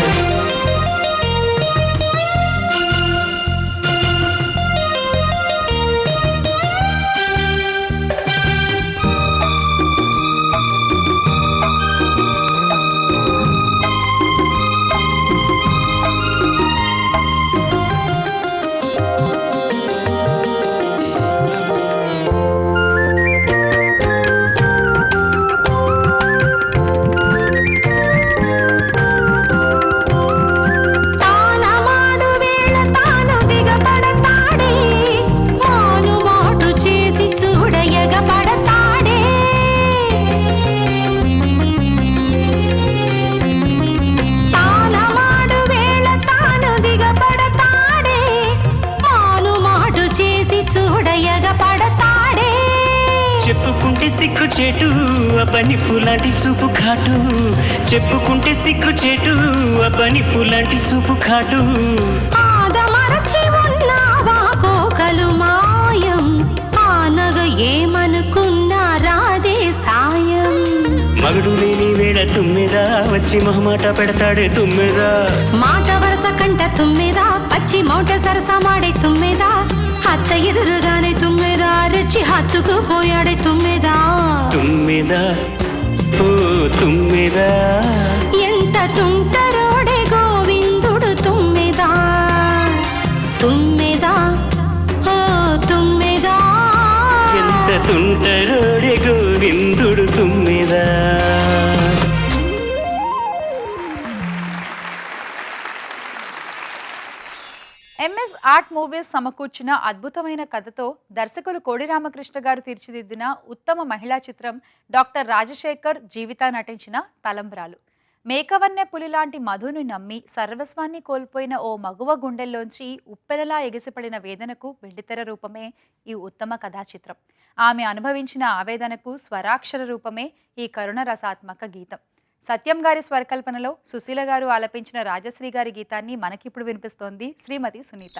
[SPEAKER 5] చెప్పుకుంటే సిక్కు చేటు అబ్బని పూలాంటి చూపు ఖాటు చెప్పుకుంటే సిక్కు చేటు అబ్బని పూలాంటి చూపు ఖాటు
[SPEAKER 3] ఆదమరచి ఉన్నావా కోకలు మాయం ఆనగ ఏమనుకున్నా రాదే సాయం
[SPEAKER 5] మగడు లేని వేళ తుమ్మిదా వచ్చి మొహమాట పెడతాడే తుమ్మిదా
[SPEAKER 3] మాట వరస కంట తుమ్మిదా పచ్చి మోట సరసమాడే తుమ్మిదా అత్త ఎదురుగానే తుమ్మెదా రెచ్చి హత్తుకుపోయాడే తుమ్మెదా.
[SPEAKER 5] తుమ్మెదా ఓ తుమ్మెదా
[SPEAKER 3] ఎంత తుంటరోడే గోవిందుడు తుమ్మెదా. తుమ్మెదా ఓ తుమ్మెదా
[SPEAKER 5] ఎంత తుంటరోడే గోవిందుడు తుమ్మెదా.
[SPEAKER 1] ఎంఎస్ ఆర్ట్ మూవీస్ సమకూర్చిన అద్భుతమైన కథతో దర్శకులు కోడి రామకృష్ణ గారు తీర్చిదిద్దిన ఉత్తమ మహిళా చిత్రం డాక్టర్ రాజశేఖర్ జీవిత నటించిన తలంబ్రాలు. మేకవన్నె పులి లాంటి మధుని నమ్మి సర్వస్వాన్ని కోల్పోయిన ఓ మగువ గుండెల్లోంచి ఉప్పెనలా ఎగిసిపడిన వేదనకు వెండితెర రూపమే ఈ ఉత్తమ కథా చిత్రం. ఆమె అనుభవించిన ఆవేదనకు స్వరాక్షర రూపమే ఈ కరుణ రసాత్మక గీతం. సత్యం గారి స్వరకల్పనలో సుశీల గారు ఆలపించిన రాజశ్రీ గారి గీతాన్ని మనకిప్పుడు వినిపిస్తోంది శ్రీమతి సునీత.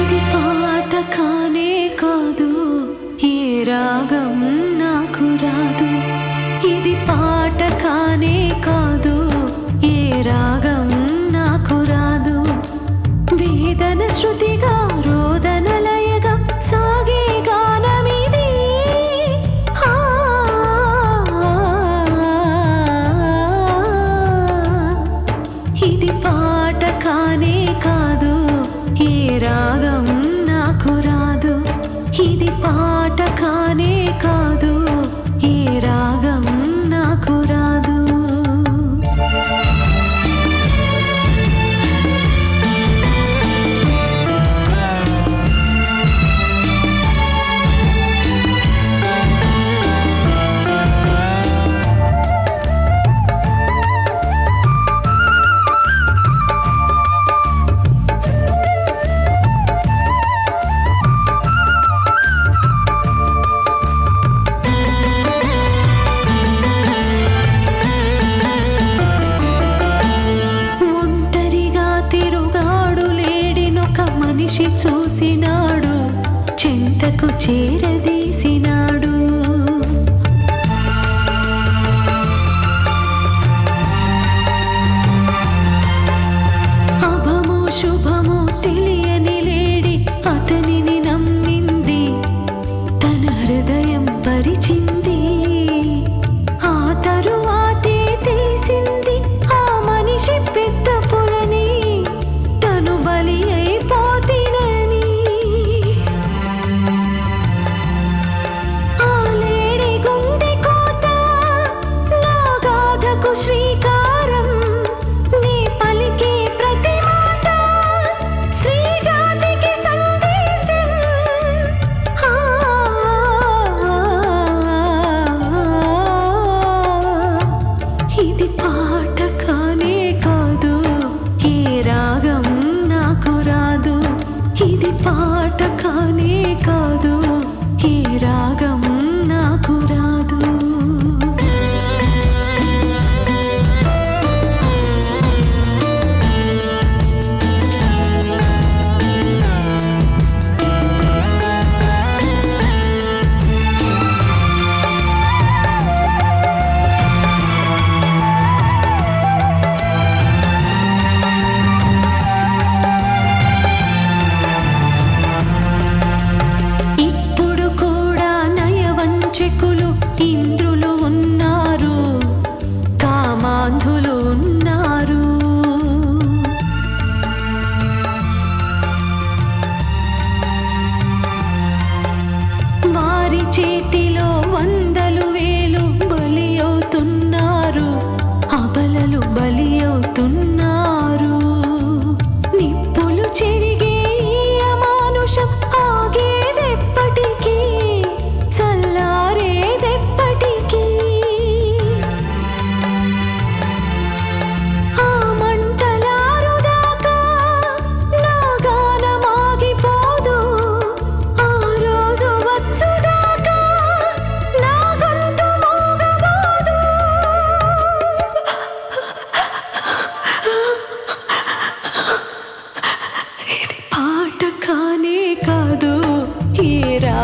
[SPEAKER 3] ఇది పాట కానే కాదు, ఏ రాగం నాకు రాదు. ఇది పాట కానే కాదు, ఏ రాగం నాకు రాదు. వేదన శృతిగా రోదన లయగా సాగే గానమిది. ఇది పాట కానే కాదు, ఏ రాగం నాకు రాదు. ఇది పాట కానే కాదు, ఏ రాగం నాకు రాదు. ఒంటరిగా తిరుగాడు లేడినొక మనిషి చూసినాడు, చింతకు చేరదీసినాడు. అభము శుభము తెలియని లేడి అతనిని నమ్మింది, తన హృదయం పరిచింది. ఆ తరువాతే తెలిసింది ఆ మనిషి పెద్ద పులని, తను బలి అయిపోతినని. ఆ లేడి గుండె కోత నా గాథకు శ్రీకారం, నీ పలికే ప్రతి మాట స్త్రీ జాతికి సందేశం.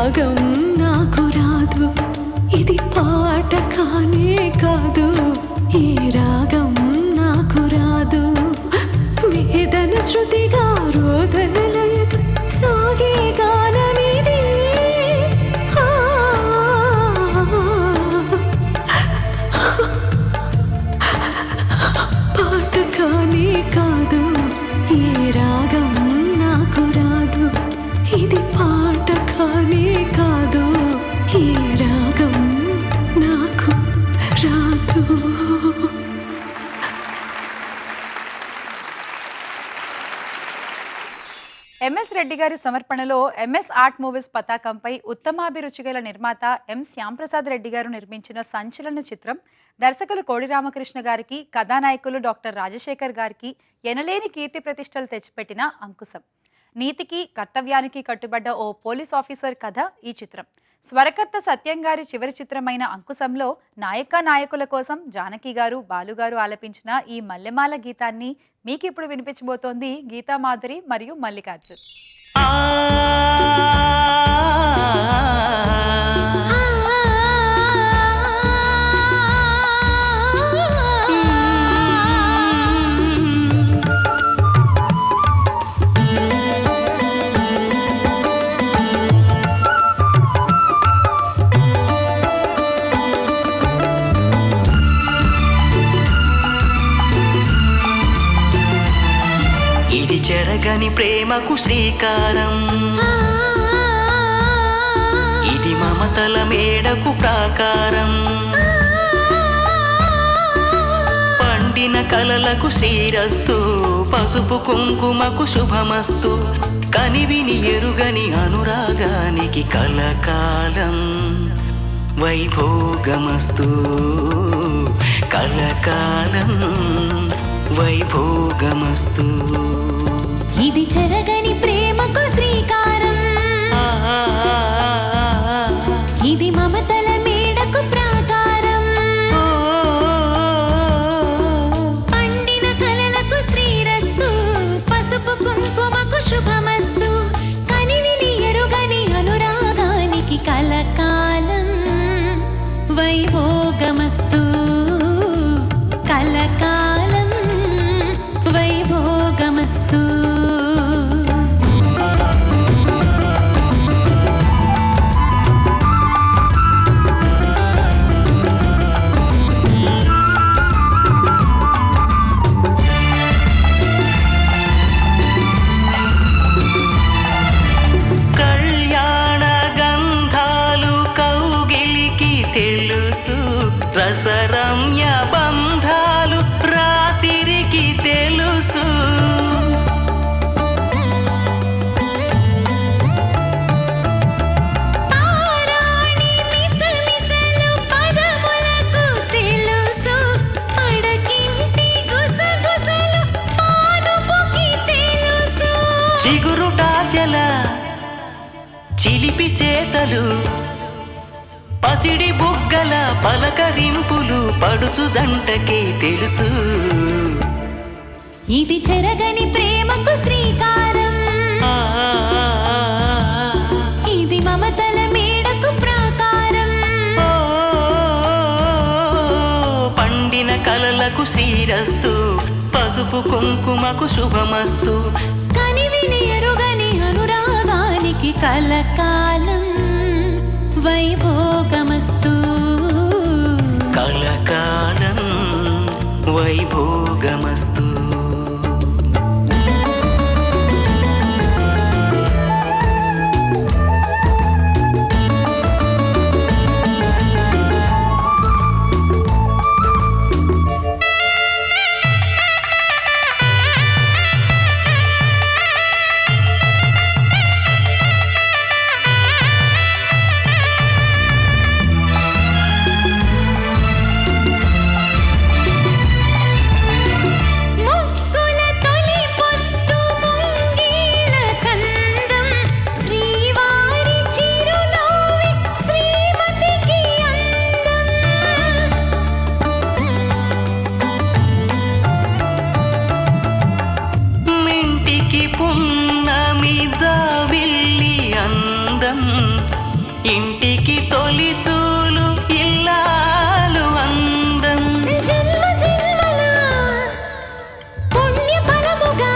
[SPEAKER 3] రాగం నాకు రాదు, ఇది పాట కానే కాదు. ఈ రాగం నాకు రాదు, వేదన శృతిగా రోదన లయగా సాగే గానమిది. పాట కానే కాదు, ఈ రాగం నాకు రాదు, ఇది పాట కానే కాదు. ఈ రాగం నాకు రాదు.
[SPEAKER 1] ఎంఎస్ రెడ్డి గారి సమర్పణలో ఎంఎస్ ఆర్ట్ మూవీస్ పతాకంపై ఉత్తమాభిరుచి గల నిర్మాత ఎం శ్యాంప్రసాద్ రెడ్డి గారు నిర్మించిన సంచలన చిత్రం దర్శకులు కోడి రామకృష్ణ గారికి, కథానాయకులు డాక్టర్ రాజశేఖర్ గారికి ఎనలేని కీర్తి ప్రతిష్టలు తెచ్చిపెట్టిన అంకుశం. నీతికి కర్తవ్యానికి కట్టుబడ్డ ఓ పోలీస్ ఆఫీసర్ కథ ఈ చిత్రం. స్వరకర్త సత్యం గారి చివరి చిత్రమైన అంకుశంలో నాయకుల కోసం జానకి గారు, బాలుగారు ఆలపించిన ఈ మల్లెమాల గీతాన్ని మీకు ఇప్పుడు వినిపించబోతోంది గీతా మాధురి మరియు మల్లికార్జున్.
[SPEAKER 5] ఇది చెరగని ప్రేమకు శ్రీకారం, ఇది మమతల మేడకు ప్రాకారం, పండిన కలలకు శ్రీరస్తు, పసుపు కుంకుమకు శుభమస్తు, కనివిని ఎరుగని అనురాగానికి కలకాలం వైభోగమస్తు, కలకాలం వైభోగమస్తు.
[SPEAKER 3] ఇది చెరగని ప్రేమకు శ్రీకారం, ఇది మమతల మేడకు ప్రాకారం, పండిన కలలకు శ్రీరస్తు, పసుపు కుంకుమకు శుభమస్తు, కనివిని ఎరుగని అనురాగానికి కలకాలం వైభోగమస్తు, కలకాలం వైభోగమస్తు.
[SPEAKER 5] కళ్యాణ గంధాలు కౌగిలికి తెలుసు, రసరమ్య బంధాలు రాత్రికి తెలుసు.
[SPEAKER 3] పారాణి మిసమిసలు పదములకు తెలుసు, పడకింటి గుసగుసలు పానుపుకి తెలుసు.
[SPEAKER 5] చిగురుటాశల చిలిపి చేతలు, పసిడి బుగ్గల పలకరింపులు పడుచు జంటకే తెలుసు.
[SPEAKER 3] ఇది చెరగని ప్రేమకు శ్రీకారం, ఇది మమతల మేడకు ప్రాకారం,
[SPEAKER 5] పండిన కలలకు శ్రీరస్తు, పసుపు కుంకుమకు శుభమస్తు,
[SPEAKER 3] కనివిని ఎరుగని అనురాగానికి కలకాలం వైభోగమస్తు,
[SPEAKER 5] కలకాలం వైభోగమస్తు. ఇంటికి తొలి చూలు ఇల్లాలు అందం.
[SPEAKER 3] జన్మ జన్మల పుణ్య ఫలముగా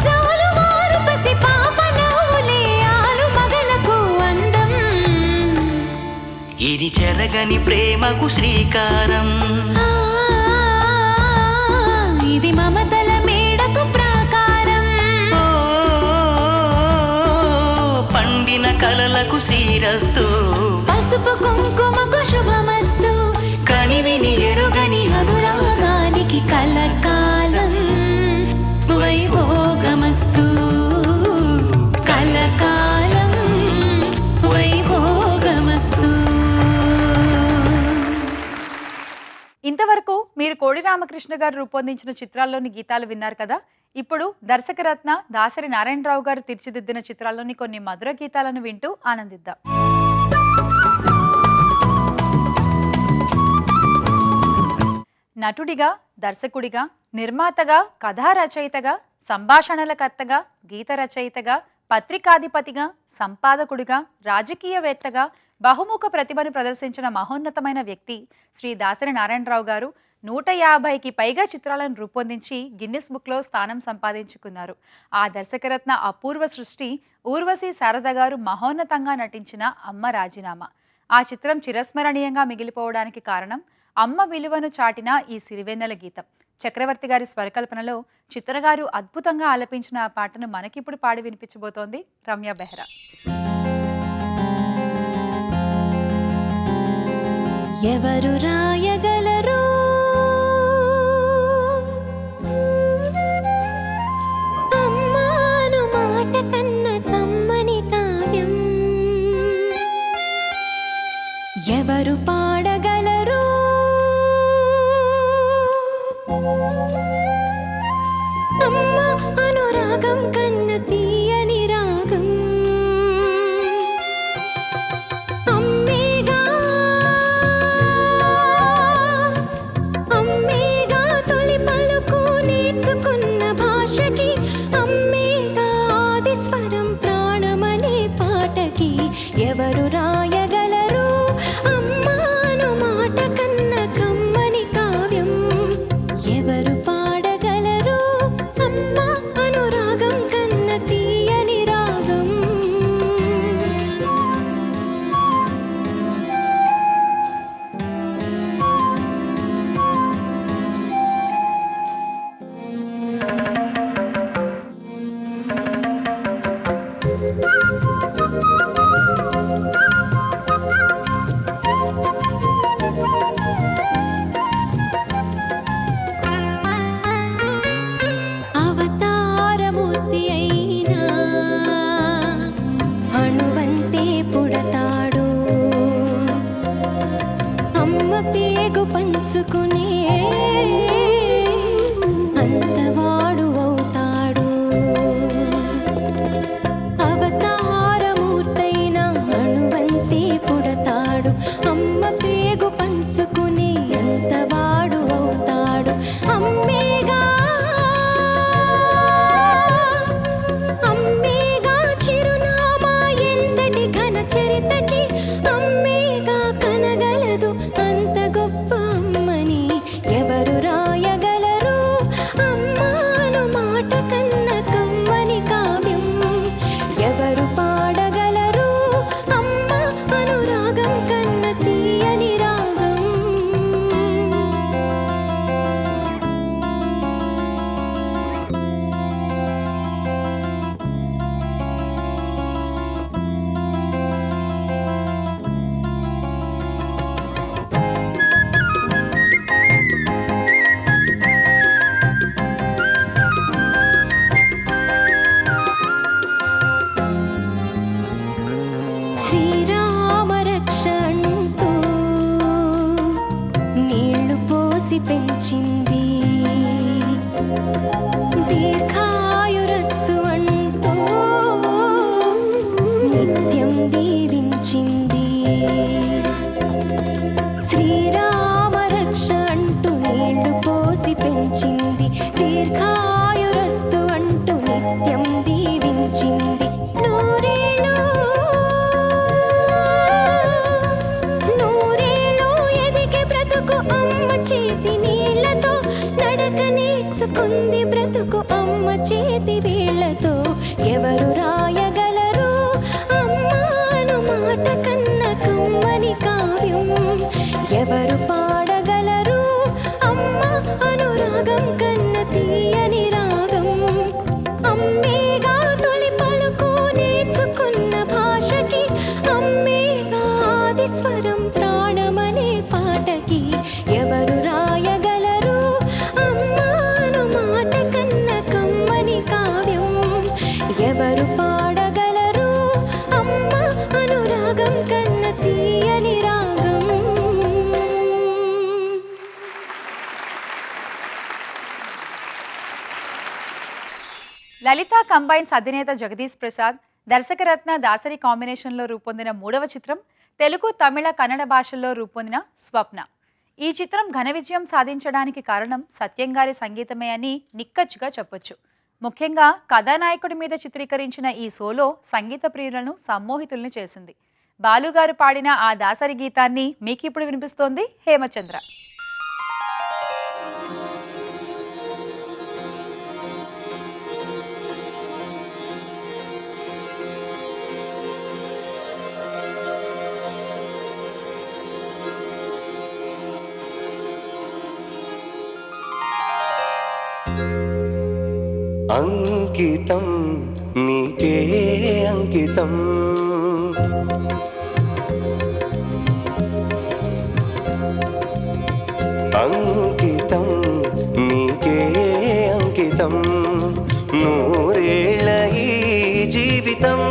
[SPEAKER 3] జాలువారు పసి పాప నవ్వులే ఆలు మగలకు అందం.
[SPEAKER 5] ఇది చెరగని ప్రేమకు శ్రీకారం.
[SPEAKER 3] ఇది మమతల మేడకు ప్రాకారం.
[SPEAKER 5] పండిన కలలకు శ్రీరస్తు.
[SPEAKER 3] పసుపు కుంకుమకు శుభమస్తు. కనివిని ఎరుగని అనురాగానికి కలకాలం వైభోగమస్తు. కలకాలం వైభోగమస్తు.
[SPEAKER 1] ఇంతవరకు మీరు కోడి రామకృష్ణ గారు రూపొందించిన చిత్రాల్లోని గీతాలు విన్నారు కదా. ఇప్పుడు దర్శకరత్న దాసరి నారాయణరావు గారు తీర్చిదిద్దిన చిత్రాల్లోని కొన్ని మధుర గీతాలను వింటూ ఆనందిద్దాం. నటుడిగా, దర్శకుడిగా, నిర్మాతగా, కథా రచయితగా, సంభాషణలకర్తగా, గీత రచయితగా, పత్రికాధిపతిగా, సంపాదకుడిగా, రాజకీయవేత్తగా బహుముఖ ప్రతిభను ప్రదర్శించిన మహోన్నతమైన వ్యక్తి శ్రీ దాసరి నారాయణరావు గారు 150కి పైగా చిత్రాలను రూపొందించి గిన్నిస్ బుక్లో స్థానం సంపాదించుకున్నారు. ఆ దర్శకరత్న అపూర్వ సృష్టి ఊర్వశి శారద గారు మహోన్నతంగా నటించిన అమ్మ రాజీనామా. ఆ చిత్రం చిరస్మరణీయంగా మిగిలిపోవడానికి కారణం అమ్మ విలువను చాటిన ఈ సిరివెన్నెల గీతం. చక్రవర్తి గారి స్వరకల్పనలో చిత్రగారు అద్భుతంగా ఆలపించిన ఆ పాటను మనకిప్పుడు పాడి వినిపించబోతోంది రమ్య బెహ్రా.
[SPEAKER 3] ఎవరు రాయగలరు అమ్మాను మాట కన్న కమ్మని కావ్యం? ఎవరు పాడగలరు అమ్మ అనురాగం కన్న తీయని రాగం? అమ్మేగా అమ్మేగా తొలి పలుకు నేర్చుకున్న భాషకి, అమ్మేగా ఆది స్వరం ప్రాణమనే పాటకి. ఎవరు రాయగలరు అమ్మాను మాట కన్న కమ్మని కావ్యం? ఎవరు పాడగలరు అమ్మ అనురాగం కన్న తీయని రాగం? అవతారమూర్తి అయినా అణువంతే పుడతాడు. అమ్మ పేగు పంచుకునే అంతవాడు అవుతాడు. అవతారమూర్తైనా అణువంతే పుడతాడు. అమ్మ పేగు పంచుకునే అంతవాడు అవుతాడు. అమ్మేగా అమ్మేగా చిరునామా ఎంతటి ఘన చరితకి. అమ్మేగా కనగలదు అంత గొప్ప అమ్మని. ఎవరు రాయగలరు అమ్మాను మాట కన్న కమ్మని కావ్యం? ఎవరు పాడగలరు అమ్మ అనురాగం కన్న తీయని రాగం? శ్రీరామ రక్ష అంటూ నీళ్లు పోసి పెంచింది. దీర్ఘాయురస్తు అంటూ నిత్యం దీవించింది. శ్రీరామ రక్ష అంటూ నీళ్లు పోసి పెంచింది. దీర్ఘాయురస్తు అంటూ నిత్యం దీవించింది. నూరేళ్ళు బ్రతుకుంది బ్రతుకు అమ్మ చేతి వేళ్లతో ఎవరు రాయగలరు అమ్మాను మాట కన్న కమ్మని కావ్యం ఎవరు పాడగలరు అమ్మ అనురాగం కన్న తీయని రాగం అమ్మేగా తొలి పలుకు నేర్చుకున్న భాషకి అమ్మేగా ఆది స్వరం ప్రాణమనే పాటకి ఎవరు రాయగలరు అమ్మాను మాట కన్న కమ్మని కావ్యం ఎవరు పాడగలరు అమ్మ అనురాగం కన్న తీయని రాగం
[SPEAKER 1] లలిత కంబైన్స్ అధినేత జగదీష్ ప్రసాద్, దర్శకరత్న దాసరి కాంబినేషన్లో రూపొందిన 3వ చిత్రం తెలుగు, తమిళ, కన్నడ భాషల్లో రూపొందిన స్వప్న. ఈ చిత్రం ఘన విజయం సాధించడానికి కారణం సత్యం గారి సంగీతమే అని నిక్కచ్చుగా చెప్పొచ్చు. ముఖ్యంగా కథానాయకుడి మీద చిత్రీకరించిన ఈ సోలో సంగీత ప్రియులను సమ్మోహితుల్ని చేసింది. బాలుగారు పాడిన ఆ దాసరి గీతాన్ని మీకిప్పుడు వినిపిస్తోంది హేమచంద్ర.
[SPEAKER 4] అంకితం నీకే అంకితం అంకితం నీకే అంకితం నూరేళ్ళ ఈ జీవితం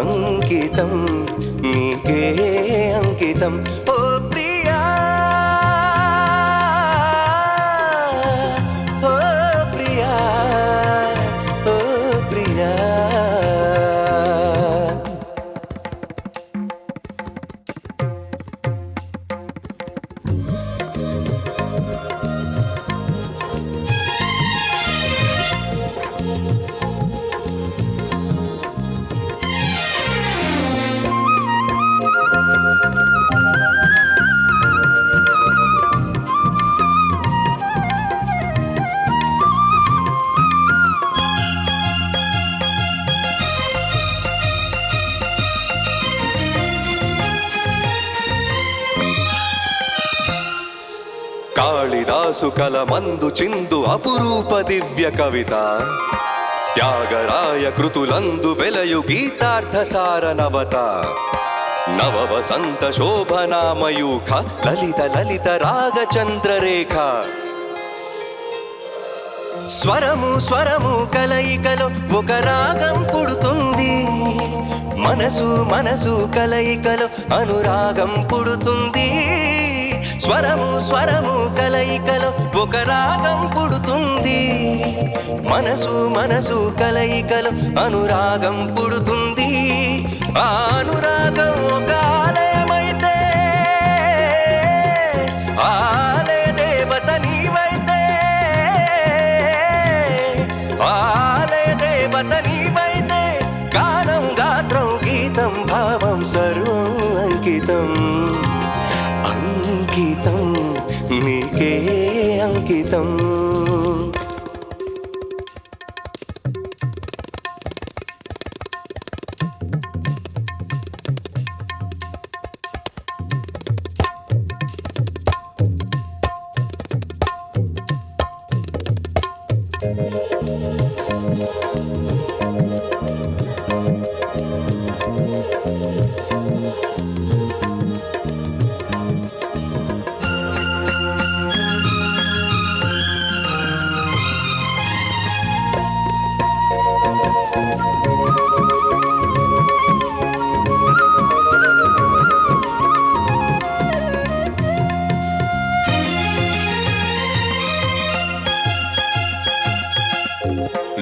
[SPEAKER 4] అంకితం నీకే అంకితం ఓ ప్రియా ఓ ప్రియా ఓ ప్రియా కాళిదాసు కలమందు చిందు అపురూప దివ్య కవిత త్యాగరాయ కృతులందు వెలయు గీతార్థసార నవత నవ వసంత శోభనామయూఖ లలిత లలిత రాగచంద్రరేఖ స్వరము స్వరము కలయికలో ఒక రాగం పుడుతుంది మనసు మనసు కలయికలో అనురాగం పుడుతుంది స్వరము స్వరము కలయికలో ఒక రాగం పుడుతుంది మనసు మనసు కలయికలో అనురాగం పుడుతుంది ఆ అనురాగం ఒక ఆలయమైతే ఆలయ దేవత నీవైతే ఆలయ దేవత నీవైతే గానం గాత్రం గీతం భావం సర్వం అంకితం అంకితం నీకే అంకితం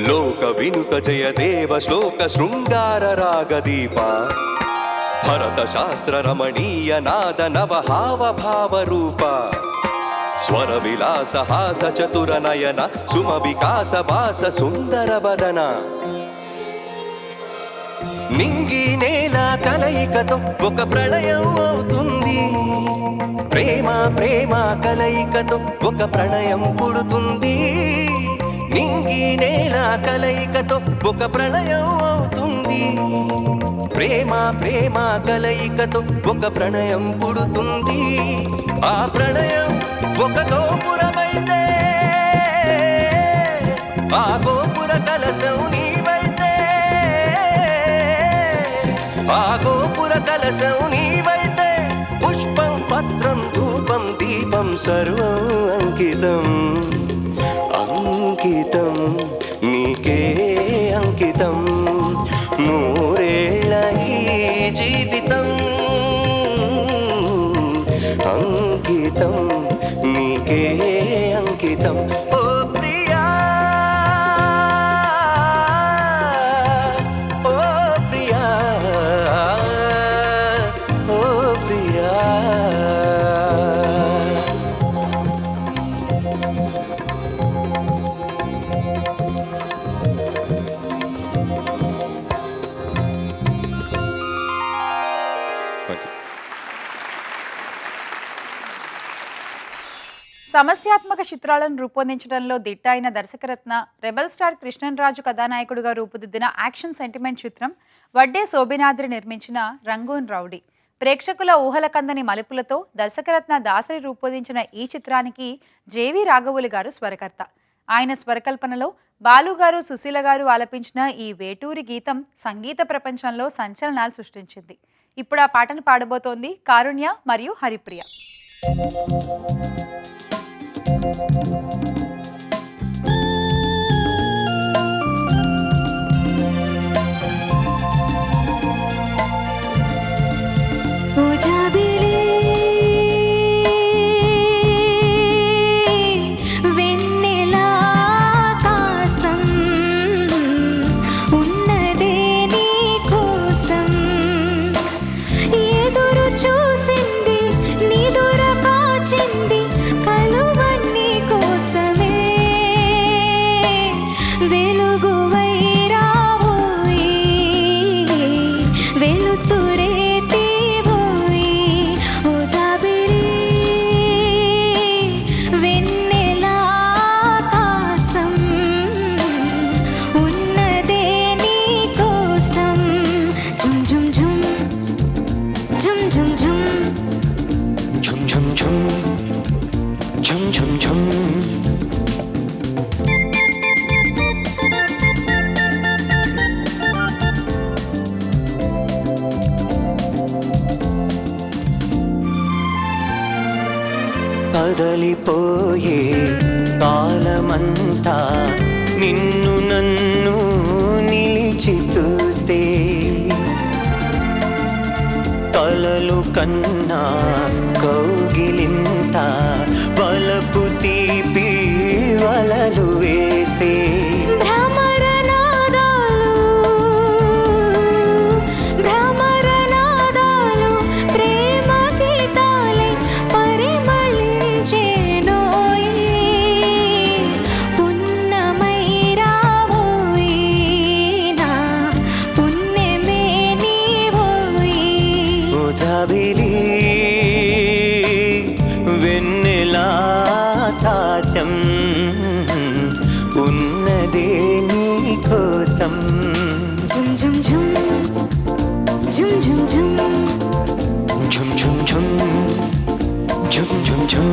[SPEAKER 4] లోక వినుత జయ దేవ శ్లోక శృంగార రాగదీప భరత శాస్త్ర రమణీయ నాద నవ హావ భావ రూప స్వర విలాస హాస చతుర నయన సుమ వికాస వాస సుందర వదన నింగి నేల కలయికతో ఒక ప్రళయం అవుతుంది. ప్రేమ ప్రేమ కలయికతో ఒక ప్రణయం పుడుతుంది. నింగి నేల కలయికతో ఒక ప్రళయం అవుతుంది. ప్రేమ ప్రేమ కలయికతో ఒక ప్రణయం పుడుతుంది. ఆ ప్రణయం ఒక గోపురమైతే ఆ గోపుర కలశం నీవైతే, ఆ గోపుర కలశం నీవైతే, పుష్పం పత్రం ధూపం దీపం సర్వం అంకితం. అంకితం నీకే అంకితం. నూరేళ్ళ ఈ జీవితం అంకితం నీకే అంకితం. ఓ ప్రియా ఓ ప్రియా ఓ ప్రియా.
[SPEAKER 1] సమస్యాత్మక చిత్రాలను రూపొందించడంలో దిట్ట అయిన దర్శకరత్న రెబల్ స్టార్ కృష్ణన్రాజు కథానాయకుడిగా రూపుదిద్దిన యాక్షన్ సెంటిమెంట్ చిత్రం వడ్డే శోభినాద్రి నిర్మించిన రంగూన్ రౌడీ. ప్రేక్షకుల ఊహల కందని మలుపులతో దర్శకరత్న దాసరి రూపొందించిన ఈ చిత్రానికి జేవి రాఘవులు గారు స్వరకర్త. ఆయన స్వరకల్పనలో బాలు గారు సుశీల గారు ఆలపించిన ఈ వేటూరి గీతం సంగీత ప్రపంచంలో సంచలనాలు సృష్టించింది. ఇప్పుడు ఆ పాటను పాడబోతోంది కారుణ్య మరియు హరిప్రియ.
[SPEAKER 2] కదలిపోయే కాలమంతా నిన్ను నన్ను నిలిచి చూసే, కలలు కన్నా కౌగిలింత వలపు తీపి వలలు వేసే. వెన్నెలాకాశం ఉన్నదే నీ కోసం.
[SPEAKER 3] झुम झुम झुम झुम झुम झुम
[SPEAKER 2] झुम झुम झुम झुम झुम झुम.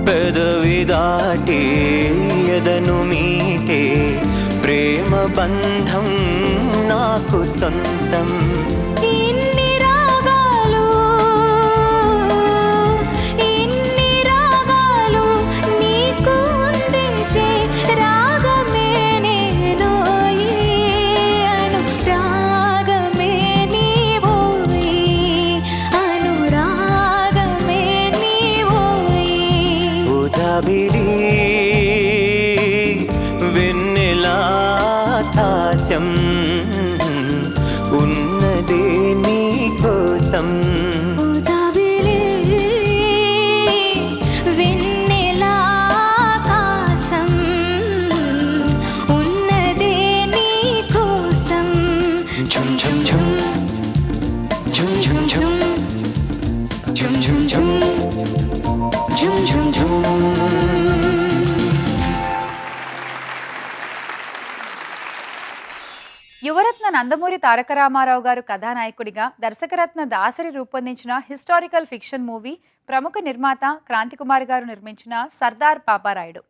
[SPEAKER 2] పెదవి దాటి ఎదను మీటే ప్రేమ బంధం నాకు సొంతం.
[SPEAKER 3] ఇన్ని రాగాలు నీకు అందించే రాగమే నేనోయి, అనురాగమే నీవోయి, అనురాగమే
[SPEAKER 5] జాబిలి వెన్నెలాకాశం ఉన్నదే నీ కోసం
[SPEAKER 3] ఓ జాబిలి వెన్నెలాకాశం ఉన్నదే నీ కోసం
[SPEAKER 5] ఝుమ్ ఝుమ్ ఝుమ్ ఝుమ్ ఝుమ్ ఝుమ్ ఝుమ్ ఝుమ్ ఝుమ్ ఝుమ్ ఝుమ్ ఝుమ్.
[SPEAKER 1] యువరత్న నందమూరి తారక రామారావు గారు కథానాయకుడిగా దర్శకరత్న దాసరి రూపొందించిన హిస్టారికల్ ఫిక్షన్ మూవీ ప్రముఖ నిర్మాత క్రాంతికుమార్ గారు నిర్మించిన సర్దార్ పాపారాయుడు.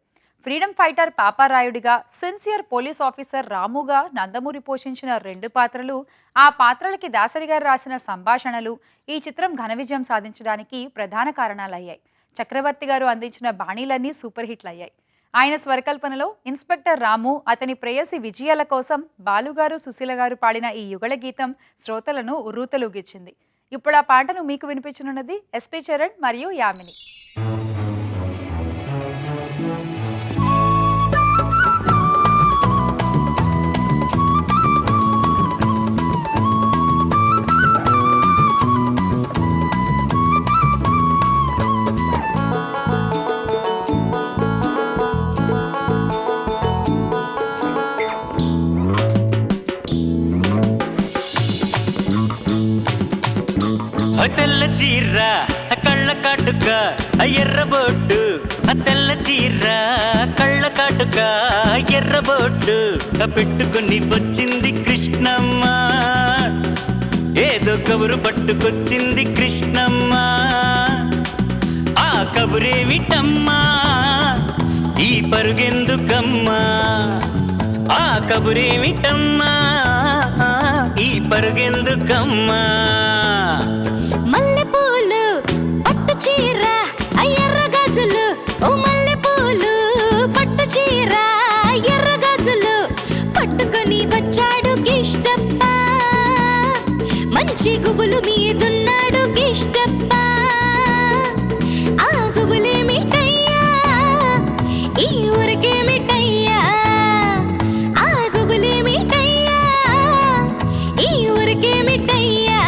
[SPEAKER 1] ఫ్రీడమ్ ఫైటర్ పాపారాయుడిగా, సిన్సియర్ పోలీస్ ఆఫీసర్ రాముగా నందమూరి పోషించిన 2 పాత్రలు, ఆ పాత్రలకి దాసరి గారు రాసిన సంభాషణలు ఈ చిత్రం ఘన విజయం సాధించడానికి ప్రధాన కారణాలయ్యాయి. చక్రవర్తి గారు అందించిన బాణీలన్నీ సూపర్ హిట్లు అయ్యాయి. ఆయన స్వరకల్పనలో ఇన్స్పెక్టర్ రాము, అతని ప్రేయసి విజయాల కోసం బాలుగారు, సుశీల గారు పాడిన ఈ యుగళ గీతం శ్రోతలను ఉర్రూతలూగించింది. ఇప్పుడు ఆ పాటను మీకు వినిపించనున్నది ఎస్పి చరణ్ మరియు యామిని.
[SPEAKER 5] తెల్ల చీర కళ్ళ కాటుక ఎర్రబొట్టు తెల్ల చీర కళ్ళ కాటుక ఎర్రబొట్టు పెట్టుకుని వచ్చింది కృష్ణమ్మ, ఏదో కబురు పట్టుకొచ్చింది కృష్ణమ్మ. ఆ కబురేమిటమ్మా, ఈ పరుగెందుకమ్మా, ఆ కబురేమిటమ్మా, ఈ పరుగెందుకమ్మా.
[SPEAKER 3] మల్లెపూలు పట్టు చీర ఎర్ర గాజులు, ఓ మల్లెపూలు పట్టు చీర ఎర్ర గాజులు పట్టుకొని వచ్చాడు కిష్టప్ప, మంచి గుబులు మీదున్నాడు కిష్టప్ప. ఆ గుబులేమిటయ్యా, ఈ ఊరికేమిటయ్యా, ఆ గుబులేమిటయ్యా, ఈ ఊరికేమిటయ్యా.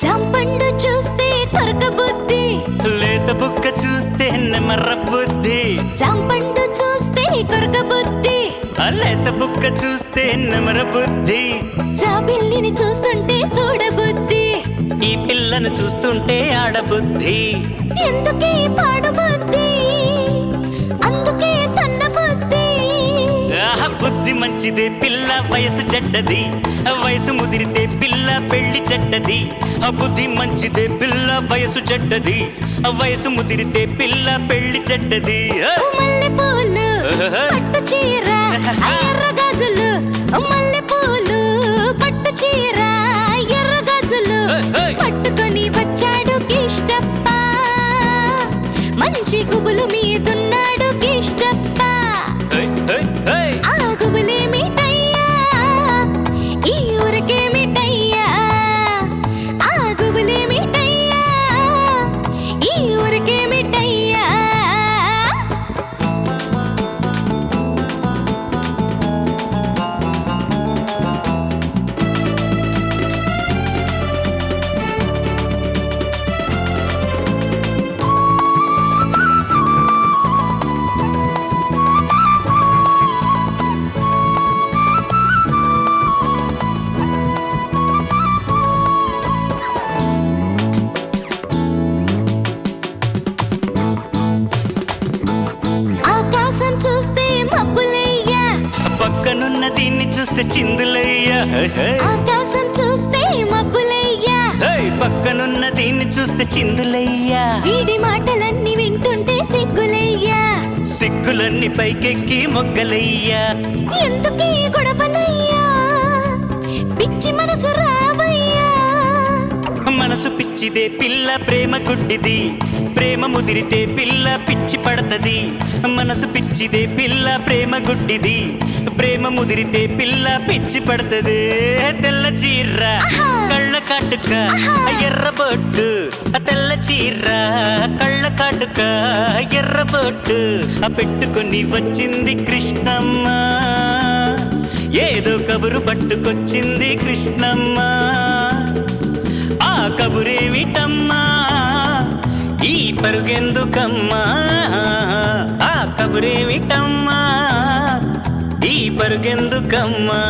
[SPEAKER 3] జాంపండు చూస్తే కొరక బుద్ధి,
[SPEAKER 5] లేత బుక్క చూస్తే నెమర్ర బుద్ధి,
[SPEAKER 3] జాంపండు చూస్తే కొరక బుద్ధి,
[SPEAKER 5] లేత బుక్క చూస్తే నెమర బుద్ధి.
[SPEAKER 3] జాబిల్లిని చూస్తుంటే చూడబుద్ధి,
[SPEAKER 5] ఈ పిల్లను చూస్తుంటే ఆడబుద్ధి.
[SPEAKER 3] ఎందుకే పాడబుద్ధి, అందుకే తన్న బుద్ధి.
[SPEAKER 5] ఆహ బుద్ధి మంచిదే పిల్ల వయసు చెడ్డది, వయసు ముదిరితే పిల్ల పెళ్లి చెడ్డది. బుద్ధి మంచిదే పిల్ల వయసు చెడ్డది, వయసు ముదిరితే పిల్ల పెళ్లి చెడ్డది.
[SPEAKER 3] ఓ మల్లెపూలు పట్టు చీర ఎర్ర గాజులు, ఓ మల్లెపూలు పట్టు చీర ఎర్ర గాజులు పట్టుకొని వచ్చాడు కిష్టప్ప, మంచి గుబులు మీదున్నాడు కిష్టప్ప. ఆ గుబులేమిటయ్యా, ఈ ఊరికేమిటయ్యా, ఆ గుబులేమిటయ్యా, ఈ ఊరికేమిటయ్యా. ఆకాశం చూస్తే మబ్బులయ్యా,
[SPEAKER 5] పక్కనున్న దీన్ని చూస్తే చిందులయ్యా.
[SPEAKER 3] ఆకాశం చూస్తే మబ్బులయ్యా,
[SPEAKER 5] పక్కనున్న దీన్ని చూస్తే చిందులయ్యా.
[SPEAKER 3] వీడి మాటలన్నీ వింటుంటే సిగ్గులయ్యా.
[SPEAKER 5] సిగ్గులన్నీ పైకెక్కి మొగ్గలయ్యా.
[SPEAKER 3] ఎందుకీ గొడవలయ్యా పిచ్చి మనసు రావయ్యా.
[SPEAKER 5] మనసు పిచ్చిదే పిల్ల ప్రేమ గుడ్డిది, ప్రేమ ముదిరితే పిల్ల పిచ్చి పడతది. మనసు పిచ్చిదే పిల్ల ప్రేమ గుడ్డిది, ప్రేమ ముదిరితే పిల్ల పిచ్చి పడతది. తెల్ల చీర కళ్ళ కాటుక ఎర్రబొట్టు, తెల్ల చీర కళ్ళ కాటుక ఎర్రబొట్టు పెట్టుకొని వచ్చింది కృష్ణమ్మ. ఏదో కబురు పట్టుకొచ్చింది కృష్ణమ్మ. ఆ కబురేమిటమ్మా, ఈ పరుగెందుకమ్మా? ఆ కబురేమిటమ్మా, ఈ పరుగెందుకమ్మా?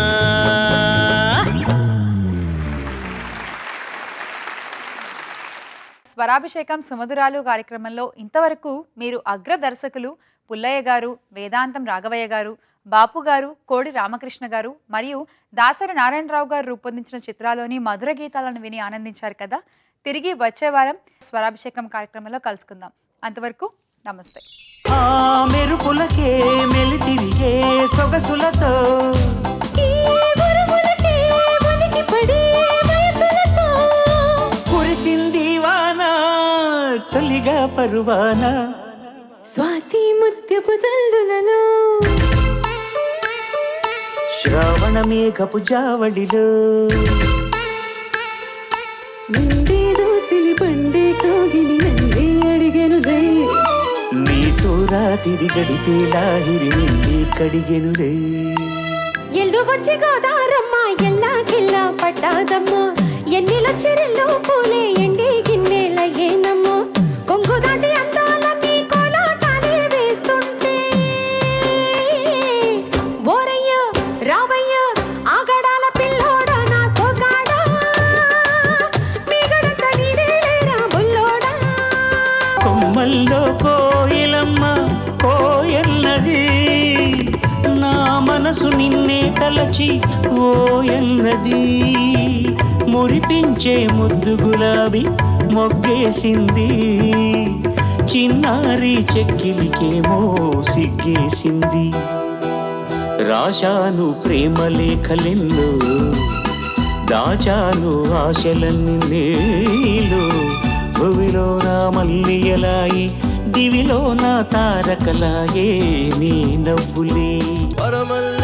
[SPEAKER 1] స్వరాభిషేకం సుమధురాలు కార్యక్రమంలో ఇంతవరకు మీరు అగ్ర దర్శకులు పుల్లయ్య గారు, వేదాంతం రాఘవయ్య గారు, బాపు గారు, కోడి రామకృష్ణ గారు మరియు దాసరి నారాయణరావు గారు రూపొందించిన చిత్రాలోని మధుర గీతాలను విని ఆనందించారు కదా. తిరిగి వచ్చే వారం స్వరాభిషేకం కార్యక్రమంలో కలుసుకుందాం. అంతవరకు నమస్తే.
[SPEAKER 2] ఆ మెరుపులకే మెలితిరిగే సొగసులతో
[SPEAKER 3] ఈ ఉరుములకే ఉలికిపడే వయసులతో
[SPEAKER 2] కురిసింది వాన తొలిగా పరువాన.
[SPEAKER 3] స్వాతి ముత్యపు తల్లులలో
[SPEAKER 2] శ్రావణ మేఘపు జావళిలో
[SPEAKER 3] నిండే దోసిలి పండే కోగిలి నందే అడిగెనులే.
[SPEAKER 2] నీతో రాతిరి గడిపేలాహిరి నిండి కడిగెనులే.
[SPEAKER 3] ఎల్లు వచ్చి గోదారమ్మ ఎల్లాకెల్ల పట్టాదమ్మ. ఎన్నిలొచ్చిరెల్లో పూలే ఎండి గిన్నెలయ్యేనమ్మో. కొంగు దాటి అందాలన్నీ కోలాటాలే వేస్తుంటే ఓరయ్య రావయ్య ఆగడాల పిల్లోడా నా సోగాడా. మీగడంత నీదేలేరా బుల్లోడా.
[SPEAKER 2] కొమ్మల్లో కోయిలమ్మ కోయన్నది, నా మనసు నిన్నే తలచి ఓయన్నది. మురిపించే ముద్దు గులాబీ మొగ్గేసింది, చిన్నారి చెక్కిలికేమో సిగ్గేసింది. రాశాను ప్రేమ లేఖలెన్నో, దాచాను ఆశలన్నీ నేలో. భువిలో నా మల్లియలాయి, దివిలో నా తారకలాయే నీ నవ్వులే.
[SPEAKER 6] పరమల్ల